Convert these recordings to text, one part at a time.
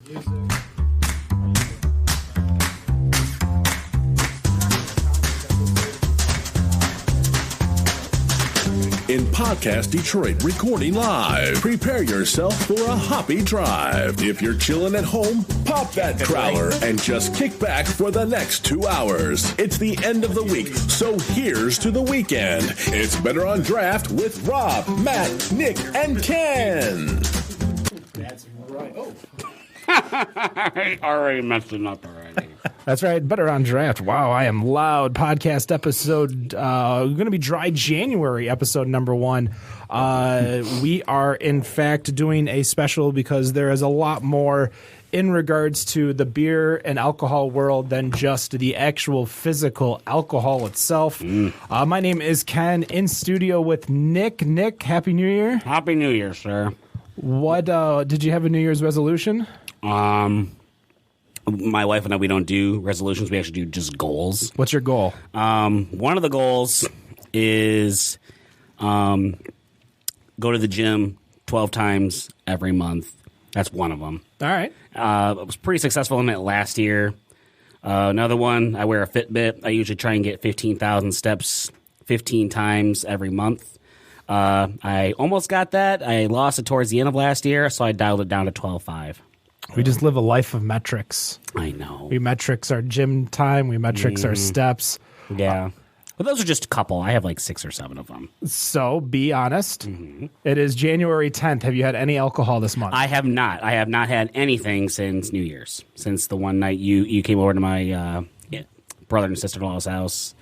In Podcast Detroit, recording live. Prepare yourself for a hoppy drive. If you're chilling at home, pop that crowler and just kick back for the next 2 hours. It's the end of the week, so here's to the weekend. It's Better on Draft with Rob, Matt, Nick, and Ken. That's right. Oh. I already messed it up already. That's right. Better on Draft. Wow, I am loud. Podcast episode, going to be dry January, episode number 1. We are, in fact, doing a special because there is a lot more in regards to the beer and alcohol world than just the actual physical alcohol itself. My name is Ken, in studio with Nick. Nick, Happy New Year. Happy New Year, sir. What, did you have a New Year's resolution? My wife and I, we don't do resolutions. We actually do just goals. What's your goal? One of the goals is go to the gym 12 times every month. That's one of them. All right. I was pretty successful in it last year. Another one, I wear a Fitbit. I usually try and get 15,000 steps 15 times every month. I almost got that. I lost it towards the end of last year, so I dialed it down to 12.5. We just live a life of metrics. I know. We metrics our gym time. We metrics our steps. Yeah. But those are just a couple. I have like 6 or 7 of them. So be honest. It is January 10th. Have you had any alcohol this month? I have not. I have not had anything since New Year's. Since the one night you came over to my brother and sister-in-law's house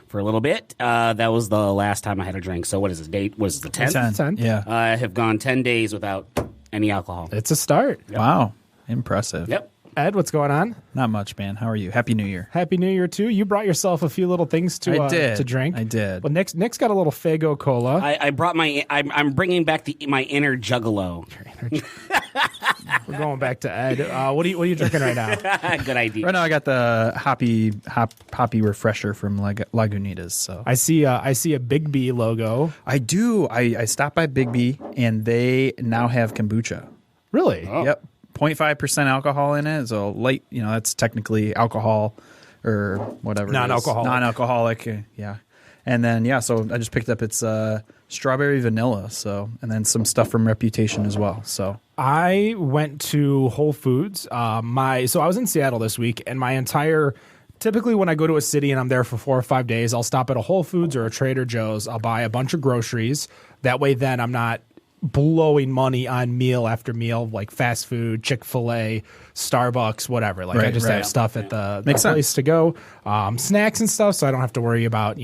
for a little bit. That was the last time I had a drink. So what is this date? Was it the 10th? 10. Yeah. I have gone 10 days without any alcohol. It's a start. Yep. Wow. Impressive. Yep. Ed, what's going on? Not much, man. How are you? Happy New Year. Happy New Year, too. You brought yourself a few little things to drink. I did. Well, Nick's got a little Faygo Cola. I brought I'm bringing back my inner juggalo. We're going back to Ed. What are you drinking right now? Good idea. Right now I got the Hoppy Refresher from Lagunitas. So I see a Big B logo. I do. I stopped by Big B, and they now have kombucha. Really? Oh. Yep. 0.5% alcohol in it. So light, that's technically alcohol or whatever. Non-alcoholic. Non-alcoholic, yeah. And then, so I just picked up its strawberry vanilla, and then some stuff from Reputation as well. So I went to Whole Foods. So I was in Seattle this week, and typically when I go to a city and I'm there for 4 or 5 days, I'll stop at a Whole Foods or a Trader Joe's. I'll buy a bunch of groceries. That way then I'm not blowing money on meal after meal, like fast food, Chick-fil-A, Starbucks, whatever. Like I just have stuff at the place to go, snacks and stuff, so I don't have to worry about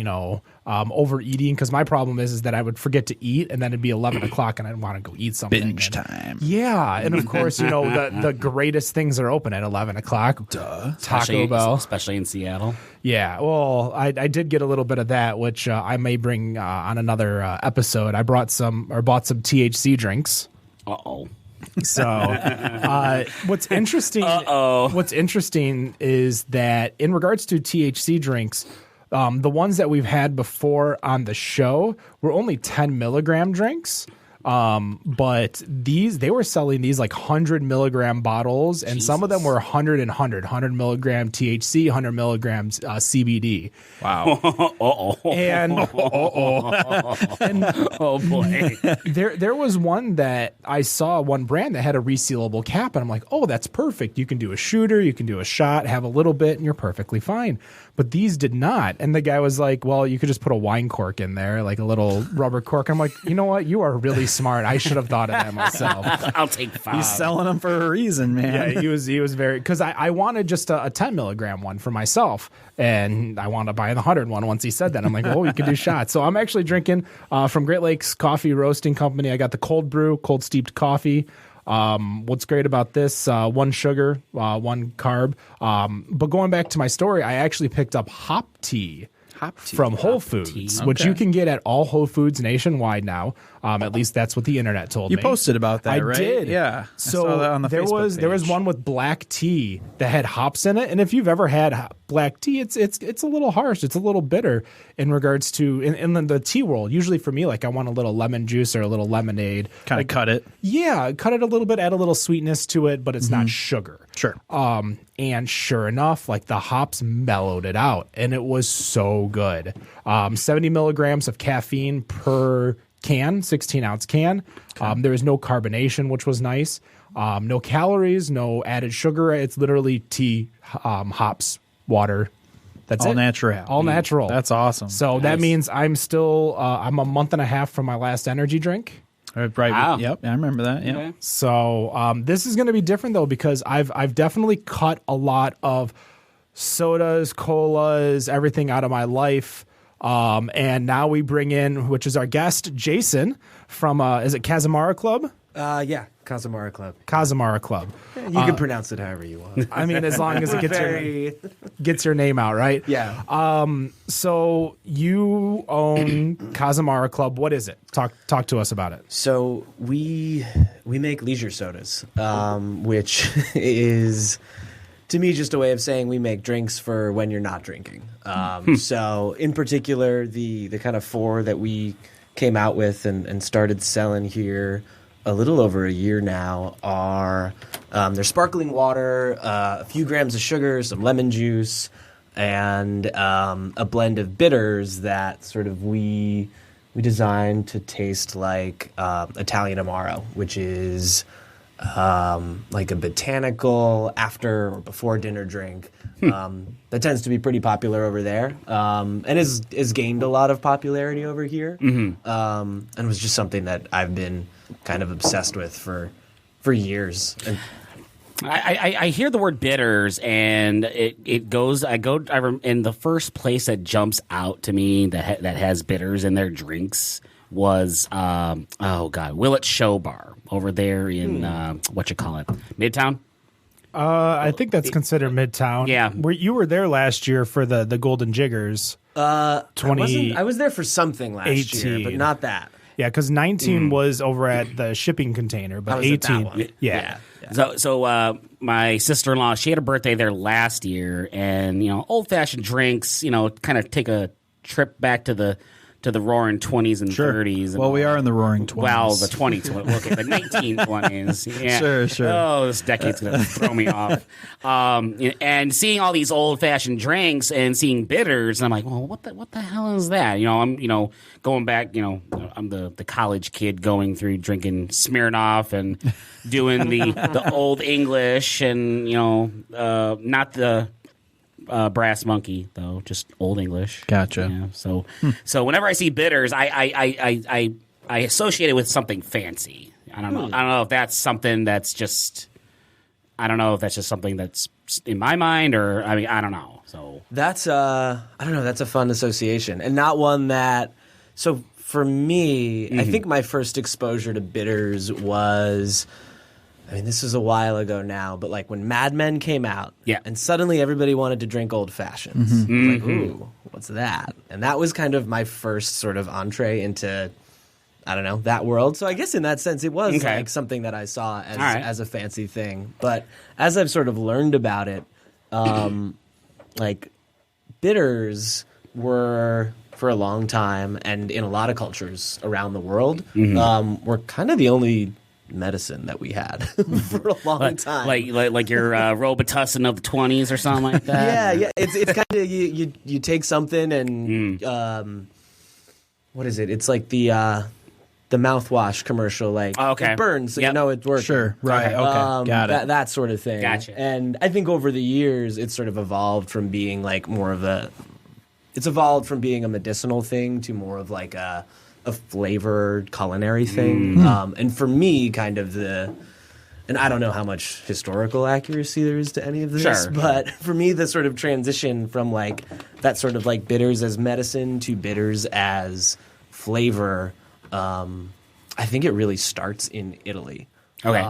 overeating. Because my problem is that I would forget to eat, and then it'd be 11 o'clock, and I'd want to go eat something. binge time. Yeah, and of course, the greatest things are open at 11 o'clock. Duh. Taco Bell, especially in Seattle. Yeah, well, I did get a little bit of that, which I may bring on another episode. I bought some THC drinks. Uh-oh. So what's interesting is that in regards to THC drinks, the ones that we've had before on the show were only 10 milligram drinks. But they were selling these like 100 milligram bottles, and some of them were 100 milligram THC, 100 milligrams CBD. Wow. And Oh boy. there was one that I saw, one brand that had a resealable cap, and I'm like, oh, that's perfect. You can do a shooter, you can do a shot, have a little bit, and you're perfectly fine. But these did not. And the guy was like, well, you could just put a wine cork in there, like a little rubber cork. I'm like, you know what? You are really smart. I should have thought of that myself. I'll take 5. He's selling them for a reason, man. Yeah, he was very, because I wanted just a 10 milligram one for myself, and I wanted to buy the 100 one once he said that. I'm like, oh, you could do shots. So I'm actually drinking from Great Lakes Coffee Roasting Company. I got the cold brew, cold steeped coffee. What's great about this, 1 sugar, 1 carb. But going back to my story, I actually picked up hop tea from Whole Foods, which you can get at all Whole Foods nationwide now. At least that's what the internet told You me. posted about that, I right? did. Yeah. So I saw that on the there Facebook was page. one with black tea that had hops in it, and if you've ever had black tea, it's a little harsh. It's a little bitter in regards to in the tea world. Usually for me, like I want a little lemon juice or a little lemonade. Kind of cut it. Yeah, cut it a little bit, add a little sweetness to it, but it's not sugar. Sure. And sure enough, like the hops mellowed it out, and it was so good. 70 milligrams of caffeine per can, 16-ounce can. There was no carbonation, which was nice. No calories, no added sugar. It's literally tea, hops, water. That's All it. natural. All natural. That's awesome. So that means I'm still I'm a month and a half from my last energy drink. Right. Wow. Yep. I remember that. Yeah. Okay. So this is going to be different though, because I've definitely cut a lot of sodas, colas, everything out of my life. And now we bring in, which is our guest, Jason from is it Casamara Club? Yeah, Casamara Club. Casamara Club. You can pronounce it however you want. I mean, as long as it gets your name out, right? Yeah. So you own Casamara Club. What is it? Talk to us about it. So we make leisure sodas, which is to me just a way of saying we make drinks for when you're not drinking. So in particular, the kind of four that we came out with and started selling here a little over a year now are they're sparkling water, a few grams of sugar, some lemon juice, and a blend of bitters that sort of we designed to taste like Italian Amaro, which is like a botanical after or before dinner drink that tends to be pretty popular over there and has gained a lot of popularity over here and was just something that I've been kind of obsessed with for years. And I hear the word bitters, and it goes. And the first place that jumps out to me that has bitters in their drinks was Willett Show Bar over there in Midtown. I think that's considered Midtown. Yeah. You were there last year for the Golden Jiggers. I was there for something last year, but not that. Yeah, because 19 was over at the shipping container, but I was at that 18, one. yeah. So my sister-in-law, she had a birthday there last year, and old-fashioned drinks, kind of take a trip back to the roaring 20s and 30s. And Well, we are in the roaring 20s. Well, the 20s. Okay, the 1920s. Yeah. Sure. Oh, this decade's going to throw me off. And seeing all these old-fashioned drinks and seeing bitters, and I'm like, well, what the hell is that? I'm going back, I'm the college kid going through drinking Smirnoff and doing the old English and, not the brass monkey though, just old English. Gotcha. Yeah, so whenever I see bitters, I associate it with something fancy. I don't know. I don't know if that's something that's just. I don't know if that's just something that's in my mind, or I don't know. So that's I don't know. That's a fun association, and not one that. So for me, I think my first exposure to bitters was. I mean, this is a while ago now, but like when Mad Men came out, and suddenly everybody wanted to drink old fashions. Like, ooh, what's that? And that was kind of my first sort of entree into, I don't know, that world. So I guess in that sense, it was like something that I saw as a fancy thing. But as I've sort of learned about it, like bitters were for a long time, and in a lot of cultures around the world, were kind of the only medicine that we had for a long time, like your Robitussin of the 20s or something like that. Yeah. It's kind of you take something and what is it? It's like the mouthwash commercial, like it burns, so you know it's working. Sure, right, okay, got it. That sort of thing. Gotcha. And I think over the years, it's sort of evolved from being like more of it's evolved from being a medicinal thing to more of like a flavored culinary thing. And for me, kind of and I don't know how much historical accuracy there is to any of this, but for me, the sort of transition from like that sort of like bitters as medicine to bitters as flavor, I think it really starts in Italy. Okay.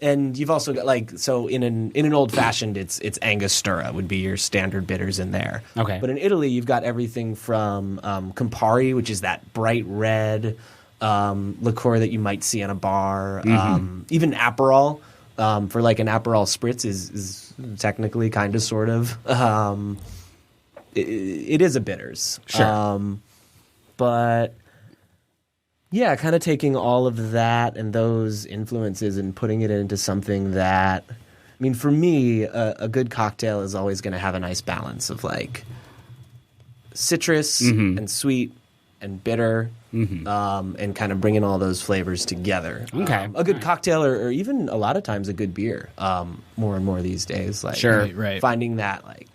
And you've also got in an old fashioned, it's Angostura would be your standard bitters in there. Okay. But in Italy, you've got everything from Campari, which is that bright red, liqueur that you might see in a bar. Even Aperol, for like an Aperol spritz is technically kind of sort of. It is a bitters. Sure. But yeah, kind of taking all of that and those influences and putting it into something that, I mean, for me, a good cocktail is always going to have a nice balance of like citrus and sweet and bitter, and kind of bringing all those flavors together. Okay. A good cocktail, or even a lot of times a good beer, more and more these days. Like, Sure. Right. finding that like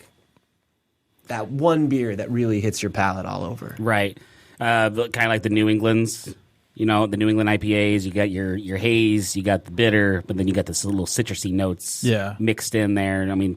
that one beer that really hits your palate all over. Right. Kind of like the New Englands, the New England IPAs. You got your haze, you got the bitter, but then you got this little citrusy notes mixed in there. And I mean,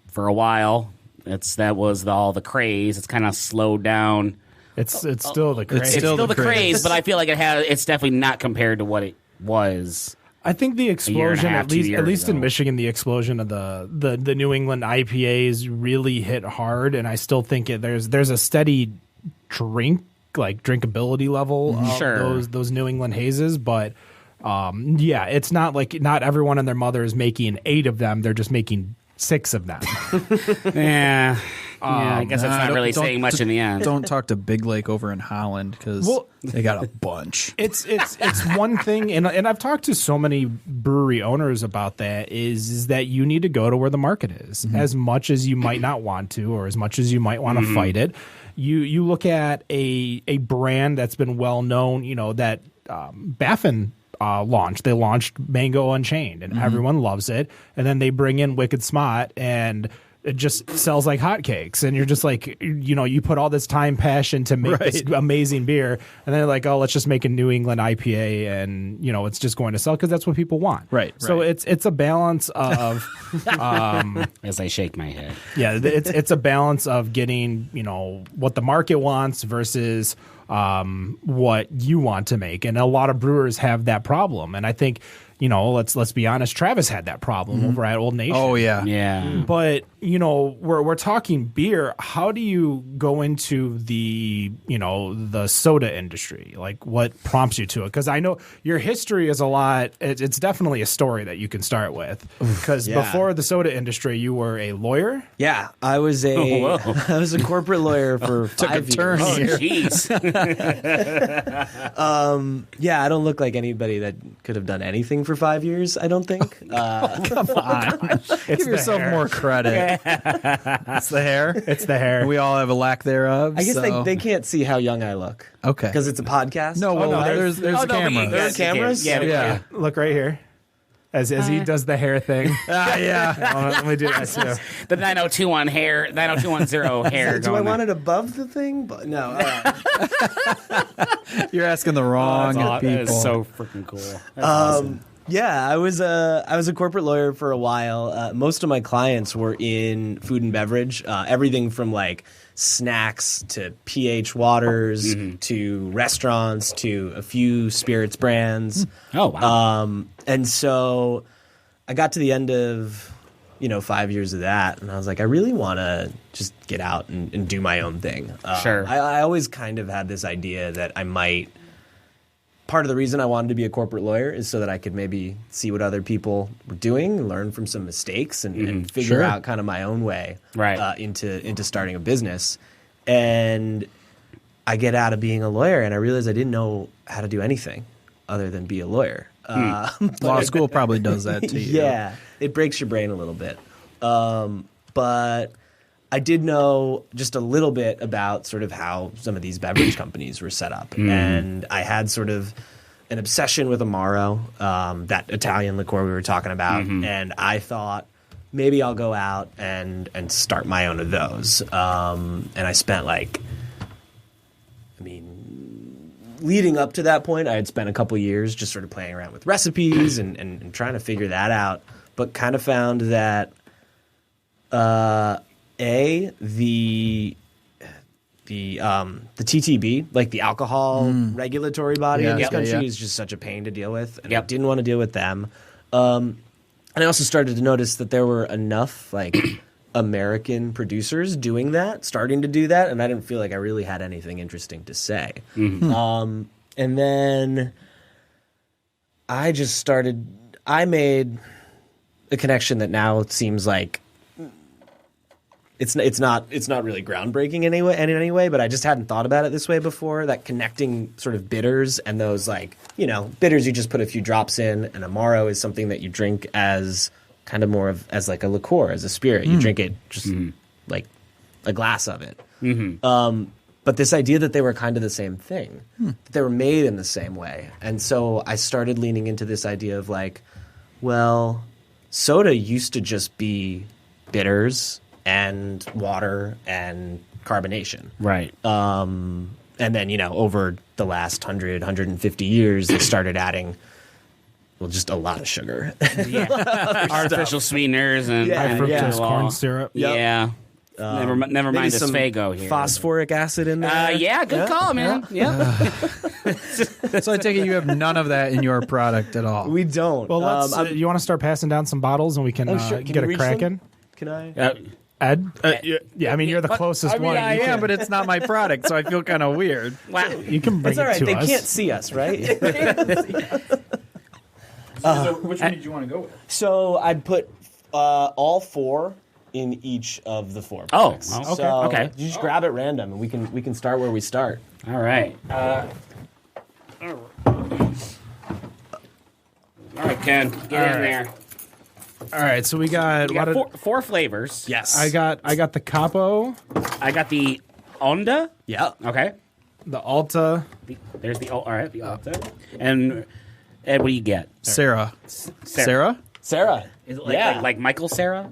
for a while, that was all the craze. It's kind of slowed down. It's still the craze. It's still the craze, but I feel like it's definitely not compared to what it was. I think the explosion, half, at 2 years least in ago. Michigan, the explosion of the New England IPAs really hit hard, and I still think there's a steady drinkability level of Sure. those New England hazes, but it's not like not everyone and their mother is making 8 of them; they're just making 6 of them. Yeah. I guess that's not really saying much in the end. Don't talk to Big Lake over in Holland because they got a bunch. It's one thing, and I've talked to so many brewery owners about that. Is that you need to go to where the market is, as much as you might not want to, or as much as you might want to fight it. You look at a brand that's been well known, that Baffin launched. They launched Mango Unchained, and everyone loves it. And then they bring in Wicked Smot, and it just sells like hotcakes. And you're just like, you put all this time, passion to make this amazing beer, and then they're like, oh, let's just make a New England IPA, and it's just going to sell because that's what people want. Right. So it's a balance of As I shake my head. yeah, it's a balance of getting what the market wants versus what you want to make, and a lot of brewers have that problem. And I think let's be honest, Travis had that problem over at Old Nation. Oh yeah. Yeah. But we're talking beer. How do you go into the the soda industry? Like, what prompts you to it? Because I know your history is a lot. It's definitely a story that you can start with. Because before the soda industry, you were a lawyer. Yeah, I was whoa. I was a corporate lawyer for 5 turn years. Oh, jeez. Yeah, I don't look like anybody that could have done anything for 5 years, I don't think. Come on. Give yourself more credit. It's the hair. It's the hair. We all have a lack thereof. I guess so. they can't see how young I look. Okay. Because it's a podcast. No, well, there's a camera. There are cameras? Yeah. Look right here. As he does the hair thing. Yeah. Let me do that too. The 90210 hair, 90210 hair. Do I going want on. it above the thing? But no. All right. You're asking the wrong That people. is so freaking cool. That's awesome. Yeah, I was a corporate lawyer for a while. Most of my clients were in food and beverage, everything from like snacks to pH waters to restaurants to a few spirits brands. Oh, wow. And so I got to the end of 5 years of that, and I was like, I really want to just get out and do my own thing. Sure. I always kind of had this idea that I might. Part of the reason I wanted to be a corporate lawyer is so that I could maybe see what other people were doing, learn from some mistakes, and figure out kind of my own way into starting a business. And I get out of being a lawyer, and I realize I didn't know how to do anything other than be a lawyer. Law school probably does that to you. Yeah, it breaks your brain a little bit. But I did know just a little bit about sort of how some of these beverage companies were set up. And I had sort of an obsession with Amaro, that Italian liqueur we were talking about. And I thought, maybe I'll go out and start my own of those. And I spent leading up to that point, I had spent a couple years just sort of playing around with recipes and trying to figure that out, but kind of found that the TTB, like the alcohol regulatory body in this country, is just such a pain to deal with, and I didn't want to deal with them. And I also started to notice that there were enough American producers starting to do that, and I didn't feel like I really had anything interesting to say. And And then I made a connection that now seems like it's not really groundbreaking in any way, but I just hadn't thought about it this way before. That connecting sort of bitters and those bitters you just put a few drops in, and Amaro is something that you drink as kind of more of as like a liqueur, as a spirit. You drink it just like a glass of it. But this idea that they were kind of the same thing, that they were made in the same way. And so I started leaning into this idea of like, well, soda used to just be bitters and water and carbonation. Right. And then, over the last 150 years, they started adding, just a lot of sugar. Artificial sweeteners and High fructose corn syrup. Yeah. Never mind the Sfago here. Phosphoric acid in there. Yeah, good call, man. Yeah. So I take it you have none of that in your product at all. We don't. Well, you want to start passing down some bottles and we can, sure. Can get you a reach crack them? in? Can I? Ed? Yeah, I mean, you're the closest one. I am, but it's not my product, so I feel kind of weird. Wow. You can bring It's all it right. to They us. can't see us, right? So which one did you want to go with? So I'd put all four in each of the four. Oh, packs. okay. So Okay. You just grab at random, and we can start where we start. All right. All right, Ken, get in right. there. All right, so we got, We got four flavors. Yes. I got the Capo, I got the Onda. Yeah. Okay. the Alta. There's the all right, the Onda. And Ed, what do you get? Sarah. Sarah? Sarah. Is it like Michael Sarah?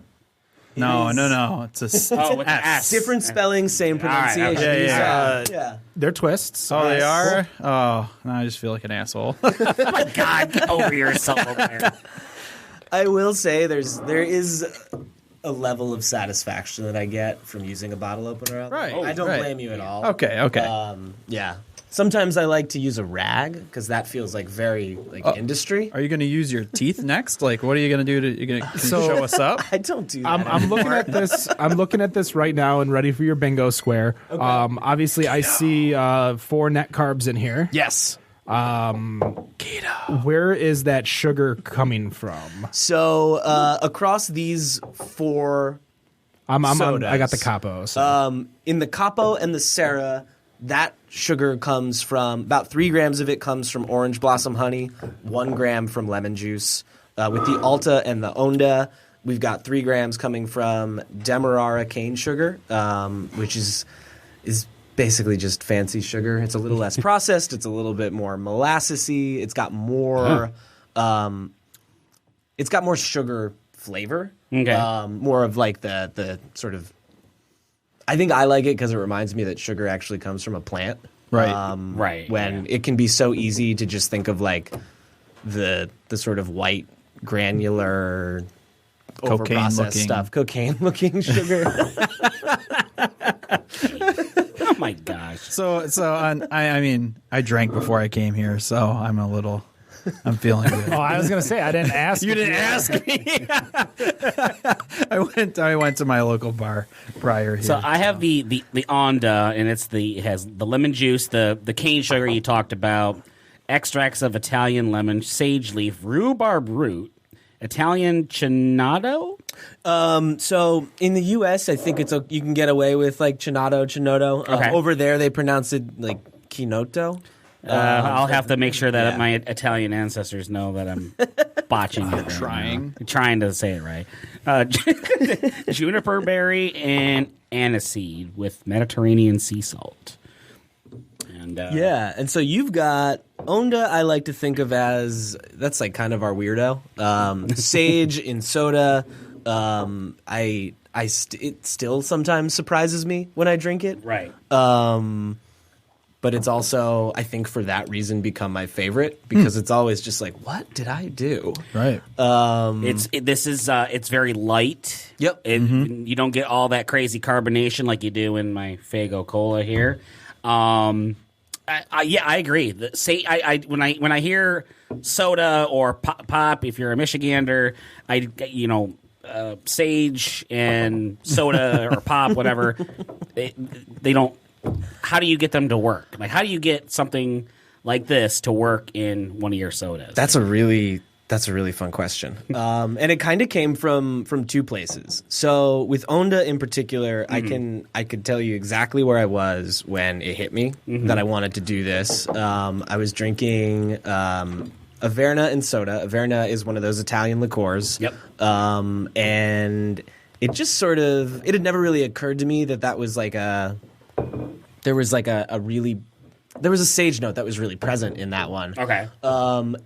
No. It's a Oh, with the S. Different spelling, same right, pronunciation. okay. Yeah. They're twists. Oh, they are? Oh, now I just feel like an asshole. Oh my God, get over yourself over there. I will say there is a level of satisfaction that I get from using a bottle opener. Right, I don't right. blame you at all. Okay. Yeah. Sometimes I like to use a rag because that feels like very industry. Are you going to use your teeth next? Like, what are you going to do? You going to show us up? I don't do that. I'm looking at this. I'm looking at this right now and ready for your bingo square. Okay. Obviously, I see 4 net carbs in here. Yes. Where is that sugar coming from? So across these 4 I sodas, got the Capo. So. in the Capo and the Sarah, that sugar comes from about 3 grams of it comes from orange blossom honey, 1 gram from lemon juice. With the Alta and the Onda, we've got 3 grams coming from Demerara cane sugar, which is basically just fancy sugar. It's a little less processed. It's a little bit more molassesy. It's got more. It's got more sugar flavor. Okay. More of like the sort of. I think I like it because it reminds me that sugar actually comes from a plant. Right. Right. When it can be so easy to just think of like the sort of white granular overprocessed stuff, cocaine looking sugar. Oh my gosh. So I mean, I drank before I came here, so I'm feeling good. Oh, I was gonna say I didn't ask. You didn't ask me. I went to my local bar prior here. So I have the Onda, and it has the lemon juice, the cane sugar you talked about, extracts of Italian lemon, sage leaf, rhubarb root, Italian cinato. So in the U.S., I think you can get away with like cinato. Okay. Over there, they pronounce it like quinoto. I'll have to make sure that my Italian ancestors know that I'm botching it. Trying to say it right. Juniper berry and aniseed with Mediterranean sea salt. And And so you've got Onda. I like to think of as that's like kind of our weirdo. Sage in soda. It still sometimes surprises me when I drink it. right. But it's also, I think, for that reason, become my favorite because it's always just like, what did I do? right. It's very light. Yep. You don't get all that crazy carbonation like you do in my Faygo Cola here. I agree. When I hear soda or pop, if you're a Michigander, sage and soda or pop, whatever, they don't. How do you get them to work? Like, how do you get something like this to work in one of your sodas? That's a really fun question. And it kind of came from two places. So with Onda in particular, I could tell you exactly where I was when it hit me that I wanted to do this. I was drinking Averna and soda. Averna is one of those Italian liqueurs. Yep. And it just sort of, it had never really occurred to me that was like there was a sage note that was really present in that one. Okay.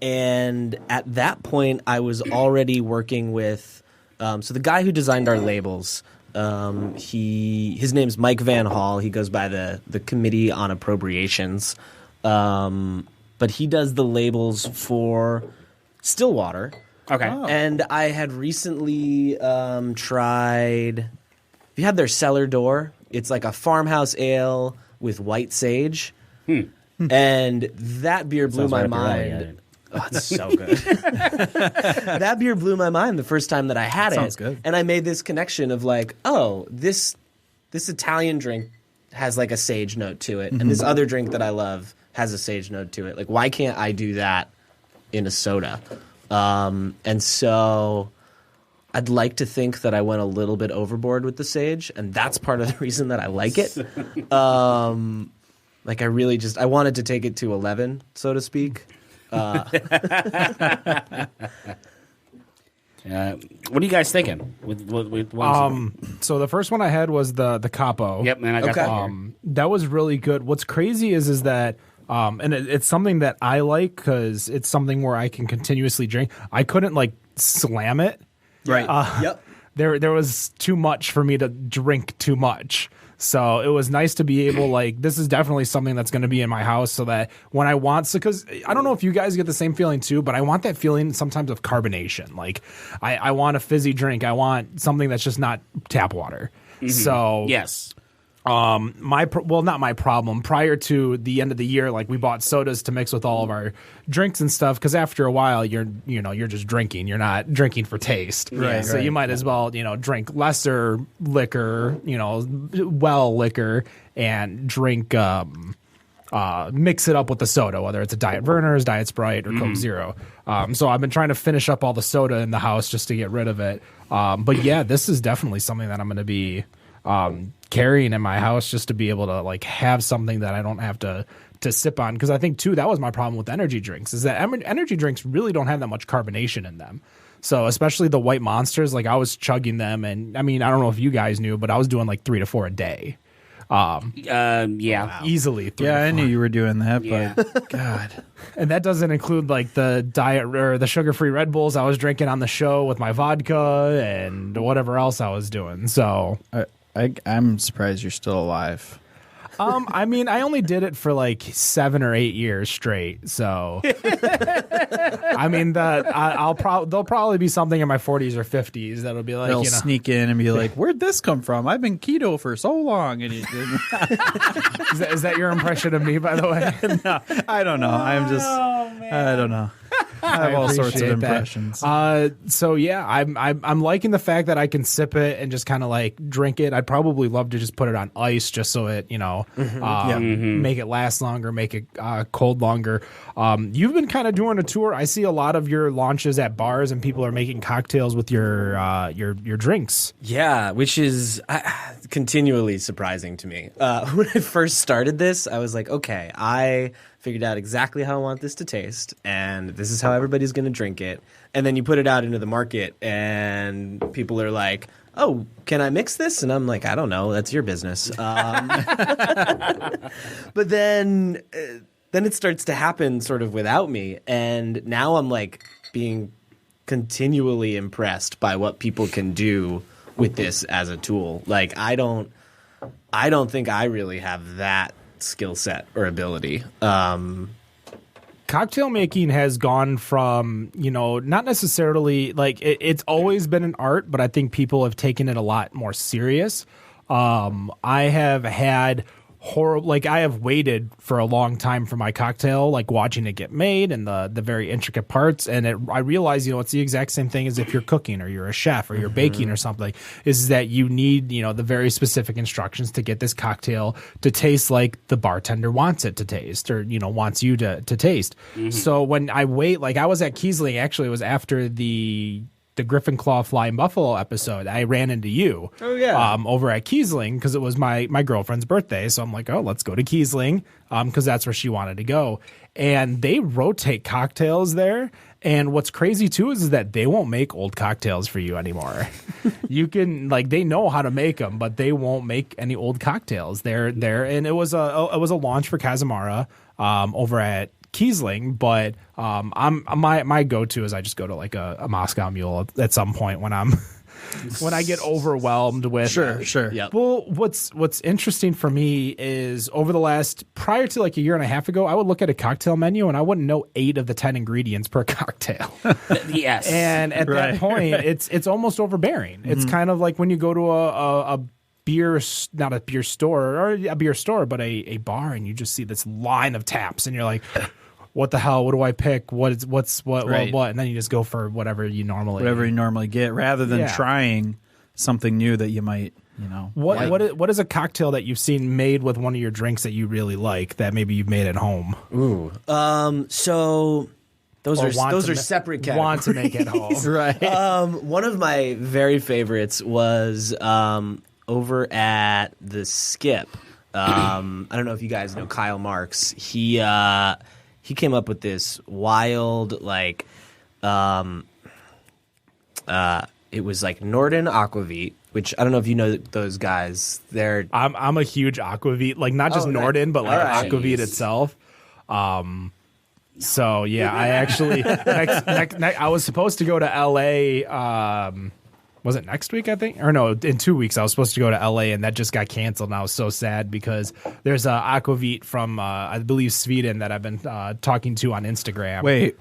And at that point, I was already working with, so the guy who designed our labels, his name's Mike Van Hall. He goes by the Committee on Appropriations. But he does the labels for Stillwater. Okay. And I had recently tried, have you had their cellar door? It's like a farmhouse ale with white sage. And that beer blew my mind. Oh, it's so good. That beer blew my mind the first time that I had it. Sounds good. And I made this connection of like, oh, this Italian drink has like a sage note to it. And this other drink that I love has a sage note to it. Like, why can't I do that in a soda? And so I'd like to think that I went a little bit overboard with the sage, and that's part of the reason that I like it. Like I wanted to take it to 11, so to speak. What are you guys thinking? With So the first one I had was the capo. Yep, man, I got Okay. that here. That was really good. What's crazy is that and it's something that I like because it's something where I can continuously drink. I couldn't like slam it. Right. Yep. There was too much for me to drink too much. So it was nice to be able, like, this is definitely something that's going to be in my house so that when I want, because I don't know if you guys get the same feeling too, but I want that feeling sometimes of carbonation. Like, I want a fizzy drink. I want something that's just not tap water. So Yes. not my problem. Prior to the end of the year, like we bought sodas to mix with all of our drinks and stuff. Because after a while, you're just drinking. You're not drinking for taste, Right, So right. you might as well drink lesser liquor, liquor, and drink. Mix it up with the soda, whether it's a Diet Verner's, Diet Sprite, or Coke Zero. So I've been trying to finish up all the soda in the house just to get rid of it. But yeah, this is definitely something that I'm going to be carrying in my house just to be able to like have something that I don't have to sip on. Because I think too, that was my problem with energy drinks, is that energy drinks really don't have that much carbonation in them. So especially the white monsters, like I was chugging them, and I mean, I don't know if you guys knew, but I was doing like 3 to 4 a day. Yeah. Easily. 3 Yeah, to I 4. knew you were doing that, Yeah. but God. And that doesn't include like the diet or the sugar-free Red Bulls I was drinking on the show with my vodka and whatever else I was doing. So, I'm surprised you're still alive. I mean, I only did it for like 7 or 8 years straight. So, I mean, there'll probably be something in my 40s or 50s that'll be like, They'll sneak in and be like, "Where'd this come from? I've been keto for so long." And is that your impression of me, by the way? no, I don't know. I don't know. I have all sorts of appreciate that. impressions. So yeah, I'm liking the fact that I can sip it and just kind of like drink it. I'd probably love to just put it on ice just so it make it last longer, make it cold longer. You've been kind of doing a tour. I see a lot of your launches at bars and people are making cocktails with your drinks. Yeah, which is continually surprising to me. When I first started this, I was like, okay, I figured out exactly how I want this to taste, and this is how everybody's going to drink it. And then you put it out into the market, and people are like, oh, can I mix this? And I'm like, I don't know. That's your business. But then it starts to happen sort of without me, and now I'm like being continually impressed by what people can do with this as a tool. Like I don't think I really have that skill set or ability. Cocktail making has gone from, not necessarily like it's always been an art, but I think people have taken it a lot more serious. I have had horrible. Like I have waited for a long time for my cocktail, like watching it get made and the very intricate parts. And I realize, it's the exact same thing as if you're cooking or you're a chef or you're baking or something, is that you need, the very specific instructions to get this cocktail to taste like the bartender wants it to taste or, wants you to taste. So when I wait, like I was at Kiesling, actually it was after the Griffin Claw Flying Buffalo episode, I ran into you over at Kiesling because it was my girlfriend's birthday. So I'm like, oh, let's go to Kiesling because that's where she wanted to go. And they rotate cocktails there. And what's crazy too is that they won't make old cocktails for you anymore. You can they know how to make them, but they won't make any old cocktails. They're there, and it was a launch for Casamara over at Kiesling, but my go-to is I just go to like a Moscow Mule at some point when I get overwhelmed with Sure. Yep. Well, what's interesting for me is prior to like a year and a half ago, I would look at a cocktail menu and I wouldn't know 8 of the 10 ingredients per cocktail. Yes. And at that point, it's almost overbearing. It's kind of like when you go to a beer, not a beer store or a beer store, but a bar, and you just see this line of taps, and you're like, what the hell? What do I pick? What? And then you just go for whatever you normally get, rather than trying something new that you might, What is a cocktail that you've seen made with one of your drinks that you really like that maybe you've made at home? Ooh. So those are separate categories. Want to make at home, right? One of my very favorites was over at the Skip. I don't know if you guys know Kyle Marks. He came up with this wild it was like Norden Aquavit, which I don't know if you know those guys. I'm a huge Aquavit, like not just Norden, but like Aquavit itself. So yeah, I actually I was supposed to go to LA. Was it next week, I think? Or no, in 2 weeks I was supposed to go to LA, and that just got canceled, and I was so sad because there's a Aquavit from, I believe, Sweden that I've been talking to on Instagram. Wait,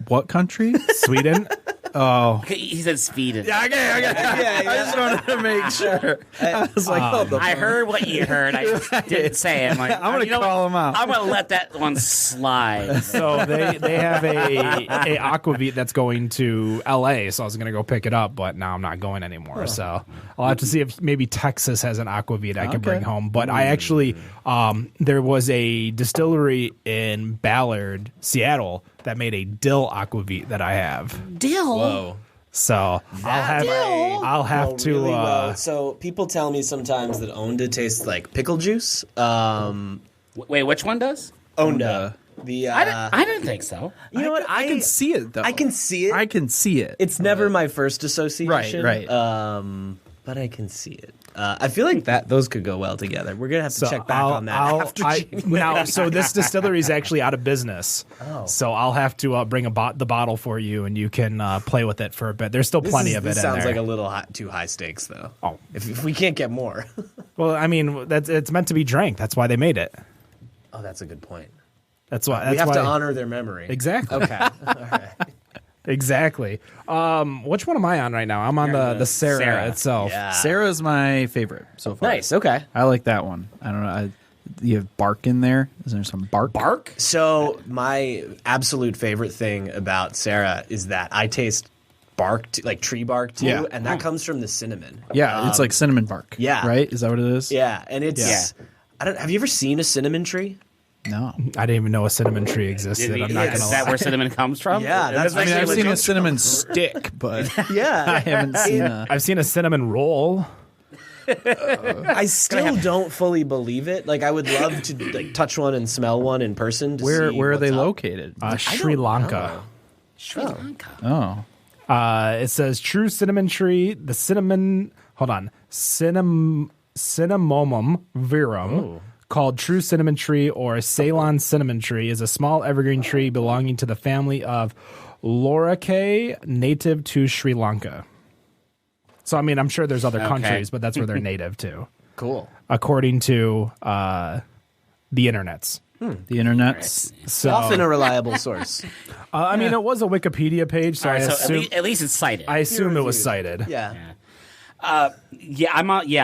what country? Sweden? Oh. He said Sweden. Yeah, okay. I just wanted to make sure. I was like, I heard what you heard. I just didn't say it. I'm going to call him out. I'm going to let that one slide. So they have a Aquavit that's going to LA, so I was going to go pick it up, but now I'm not going anymore. So I'll have to see if maybe Texas has an Aquavit I can bring home. But I actually, there was a distillery in Ballard, Seattle, that made a dill Aquavit that I have. Dill? Whoa. So I'll have to. Really well. So people tell me sometimes that Onda tastes like pickle juice. Wait, which one does? Onda. I don't think so. You know what? I can see it though. I can see it. I can see it. It's never my first association. Right. But I can see it. I feel like those could go well together. We're gonna have to check back on that after. So this distillery is actually out of business. Oh. So I'll have to bring the bottle for you, and you can play with it for a bit. There's still plenty of it in there. This sounds like a little too high stakes, though. Oh, if we can't get more. Well, I mean, it's meant to be drank. That's why they made it. Oh, that's a good point. That's why we have to honor their memory. Exactly. Okay. All right. Exactly. Which one am I on right now? I'm on the Sarah itself. Yeah. Sarah's my favorite so far. Nice. Okay. I like that one. I don't know. You have bark in there. Is there some bark? Bark? So my absolute favorite thing about Sarah is that I taste bark, like tree bark too, Yeah. and that comes from the cinnamon. Yeah, it's like cinnamon bark. Yeah. Right? Is that what it is? Yeah, and it's. Have you ever seen a cinnamon tree? No. I didn't even know a cinnamon tree existed. I'm not gonna Is lie. that where cinnamon comes from? Yeah, that's I mean, I've actually seen a cinnamon stick, but Yeah, I haven't seen a... I've seen a cinnamon roll. I still don't fully believe it. Like, I would love to touch one and smell one in person. To Where see are they what's up. located? Sri Lanka. Sri Lanka. Oh. It says true cinnamon tree. The cinnamon. Hold on. Cinnamomum virum, called true cinnamon tree or Ceylon cinnamon tree, is a small evergreen tree belonging to the family of Lauricae, native to Sri Lanka. So, I mean, I'm sure there's other countries, but that's where they're native to. Cool. According to the internets. The internet's... So, Often a reliable source. I mean, it was a Wikipedia page, so All right, I so assume at least it's cited. I assume it was cited. Yeah. I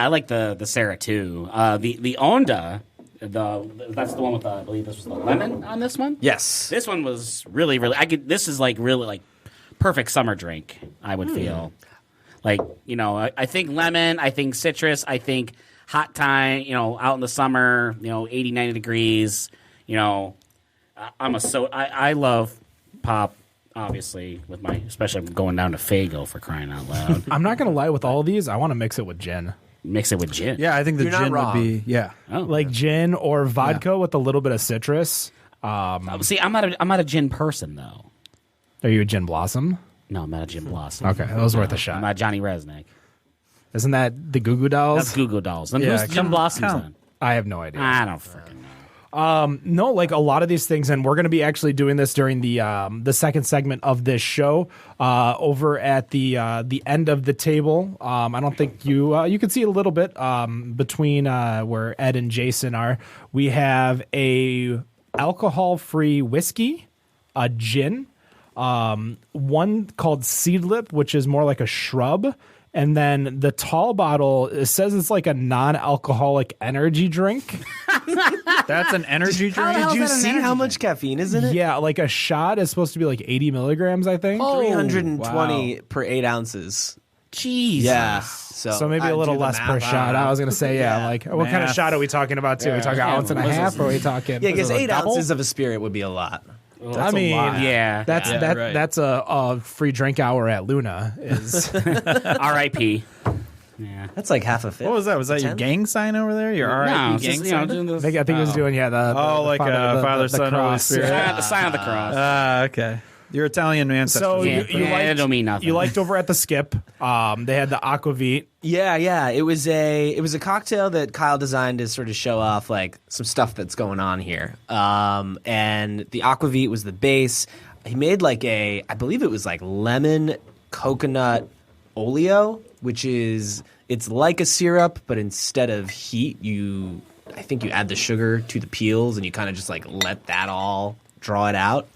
like the Sarah too. The Onda That's the one with I believe this was the lemon on this one. Yes. This one was really. This is like really like perfect summer drink. I would feel like I think lemon. I think citrus. I think hot time. Out in the summer. 80, 90 degrees. I love pop. Obviously, especially going down to Faygo for crying out loud. I'm not gonna lie. With all of these, I want to mix it with gin. Mix it with gin. Yeah, I think the You're not gin would wrong. be Like gin or vodka with a little bit of citrus. See, I'm not a gin person though. Are you a gin blossom? No, I'm not a gin blossom. Okay, that was worth a I'm shot. not Johnny Resnick. Isn't that the Goo Goo Dolls? That's Goo Goo Dolls. Then Yeah, who's Gin Blossoms count. then? I have no idea. I don't freaking know. No, like a lot of these things, and we're going to be actually doing this during the second segment of this show over at the end of the table. I don't think you can see a little bit between where Ed and Jason are. We have a alcohol-free whiskey, a gin, one called Seedlip, which is more like a shrub. And then the tall bottle, it says it's like a non-alcoholic energy drink. That's an energy drink. Did you see how much caffeine is in it? Yeah, like a shot is supposed to be like 80 milligrams, I think. 320 per 8 ounces. Jesus. Yeah. So maybe I a little do the less math, per I shot. don't know. I was going to say, like, what kind of Math. shot are we talking about, too? Are we talking ounce and a half, or are we talking... Yeah, because is it a 8 double? ounces of a spirit would be a lot. I mean, Yeah. that's a free drink hour at Luna. Is R.I.P. Yeah. That's like half a fifth. What was that? Was that your 10? gang sign over there? Your No, RIP it's gang just, sign? doing I think he was doing the Father, Son, Holy cross. Spirit. the sign of the cross. Okay. Your Italian ancestors. So Yeah, you it liked, don't mean nothing. You liked over at the Skip. They had the aquavit. Yeah. It was a cocktail that Kyle designed to sort of show off like some stuff that's going on here. And the aquavit was the base. He made like I believe it was like lemon coconut oleo, which is it's like a syrup, but instead of heat, I think you add the sugar to the peels and you kind of just like let that all draw it out.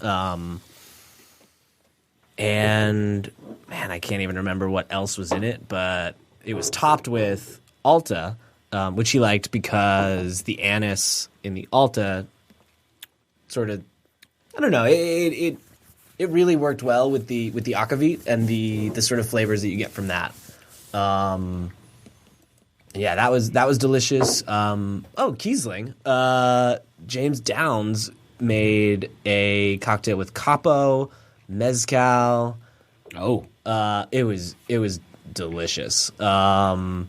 And man, I can't even remember what else was in it, but it was topped with Alta, which he liked because the anise in the Alta sort of, I don't know, it really worked well with the aquavit and the sort of flavors that you get from that. Yeah, that was delicious. Kiesling. James Downs made a cocktail with capo, mezcal. Oh. It was delicious. I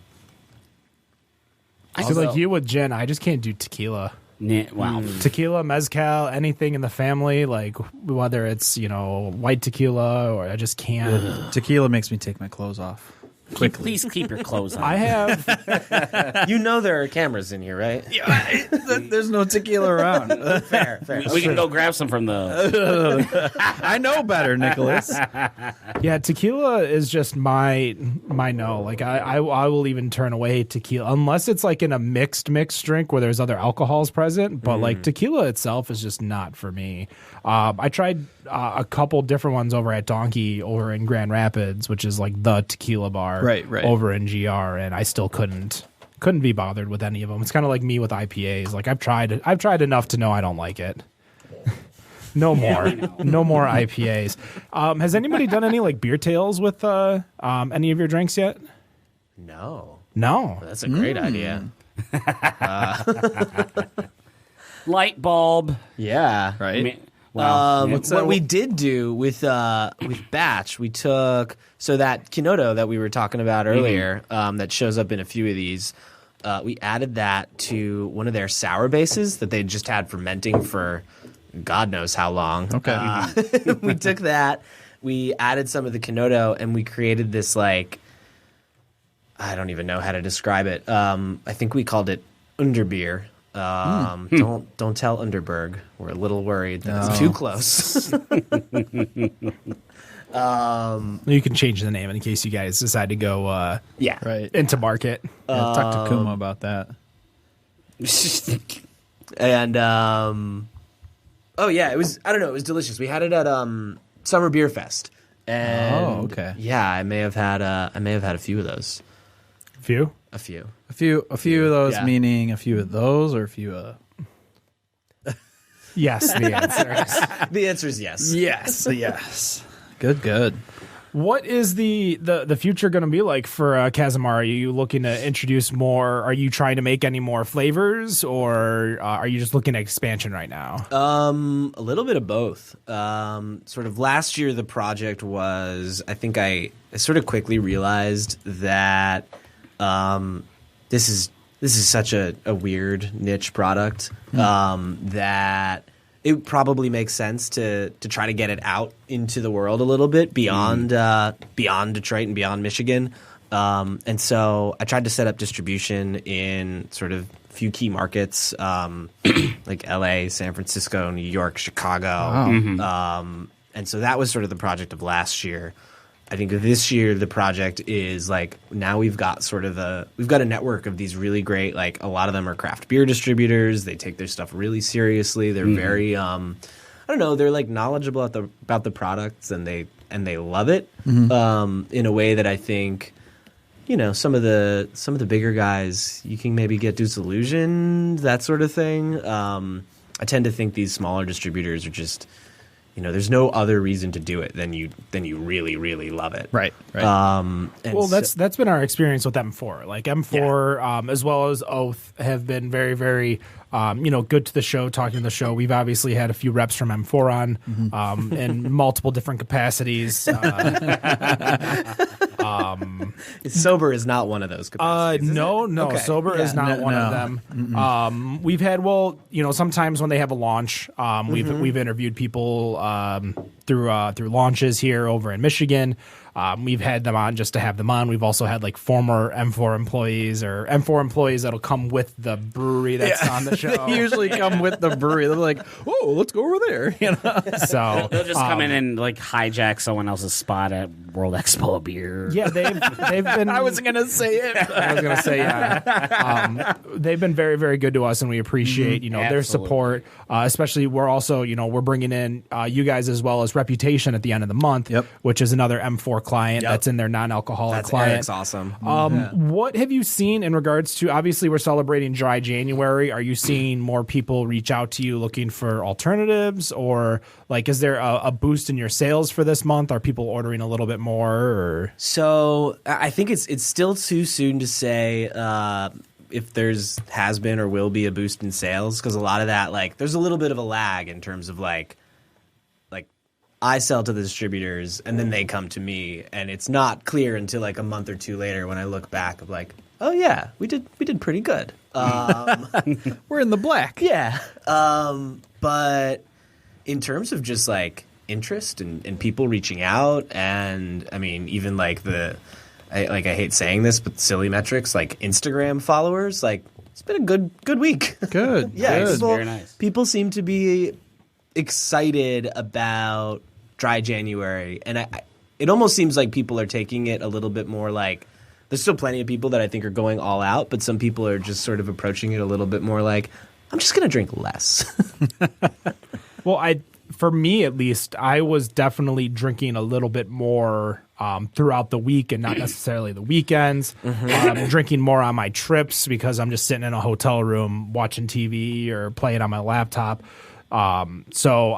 feel like you with gin. I just can't do tequila. Wow. Tequila, mezcal, anything in the family, like whether it's white tequila or I just can't. Tequila makes me take my clothes off. Please keep your clothes on. I have. You know there are cameras in here, right? There's no tequila around. Fair. We can go grab some from the. I know better, Nicholas. Yeah, tequila is just my no. Like I will even turn away tequila unless it's like in a mixed drink where there's other alcohols present. But like tequila itself is just not for me. I tried a couple different ones over at Donkey over in Grand Rapids, which is like the tequila bar, Right. over in GR, and I still couldn't be bothered with any of them. It's kind of like me with IPAs. Like I've tried enough to know I don't like it. No more IPAs. Has anybody done any like beer tails with any of your drinks yet? No. No. That's a great idea. Light bulb. Yeah. Right? I mean, wow. What we did do with Batch, we took that Kinoto that we were talking about earlier, that shows up in a few of these. We added that to one of their sour bases that they just had fermenting for God knows how long. Okay. We took that, we added some of the Kinoto, and we created this like I don't even know how to describe it. I think we called it Underbeer. Don't tell Underberg. We're a little worried that it's too close. You can change the name in case you guys decide to go Yeah. Right. into market. Yeah, talk to Kuma about that. And it was it was delicious. We had it at Summer Beer Fest. And okay. Yeah, I may have had a few of those. Few. A few. A few of those, Yeah. meaning a few of those, or a few Yes, the answer is. The answer is yes. Yes. Good. What is the future going to be like for Casamara? Are you looking to introduce more? Are you trying to make any more flavors, or are you just looking at expansion right now? A little bit of both. Sort of last year, the project was, I think I sort of quickly realized that this is such a weird niche product that it probably makes sense to try to get it out into the world a little bit beyond Detroit and beyond Michigan. And so I tried to set up distribution in sort of a few key markets like LA, San Francisco, New York, Chicago. Wow. And so that was sort of the project of last year. I think this year the project is like now we've got a network of these really great, like a lot of them are craft beer distributors. They take their stuff really seriously. They're very I don't know, they're like knowledgeable about the products and they love it in a way that I think, you know, some of the bigger guys you can maybe get disillusioned, that sort of thing. I tend to think these smaller distributors are just, you know, there's no other reason to do it than you really, really love it. Right. Well, that's been our experience with M4. Like M4, as well as Oath, have been very, very, good to the show, talking to the show. We've obviously had a few reps from M4 on in multiple different capacities. Sober is not one of those capacities. No. Okay. Sober is not one of them. We've had, sometimes when they have a launch, we've interviewed people through launches here over in Michigan. We've had them on just to have them on. We've also had like former M4 employees or M4 employees that'll come with the brewery that's on the show. They usually come with the brewery. They're like, "Oh, let's go over there." You know? So they'll just come in and like hijack someone else's spot at World Expo beer. Yeah, they've been. I wasn't gonna say it. I was gonna say they've been very, very good to us, and we appreciate their support. Especially we're also we're bringing in you guys as well as Reputation at the end of the month, which is another M4 client that's in their non-alcoholic client. Eric's awesome. What have you seen in regards to? Obviously, we're celebrating Dry January. Are you seeing more people reach out to you looking for alternatives, or like is there a boost in your sales for this month? Are people ordering a little bit more? Or? So I think it's still too soon to say if has been or will be a boost in sales, because a lot of that, like, there's a little bit of a lag in terms of like I sell to the distributors and then they come to me, and it's not clear until like a month or two later when I look back of like, oh yeah, we did pretty good. We're in the black. Yeah. But in terms of just like interest and people reaching out, and I mean even like I hate saying this, but silly metrics like Instagram followers, like it's been a good week. Good. Yeah, good. Very nice. People seem to be excited about Dry January, and it almost seems like people are taking it a little bit more like, there's still plenty of people that I think are going all out, but some people are just sort of approaching it a little bit more like, I'm just going to drink less. Well, for me at least, I was definitely drinking a little bit more throughout the week and not necessarily the weekends. Drinking more on my trips because I'm just sitting in a hotel room watching TV or playing on my laptop. So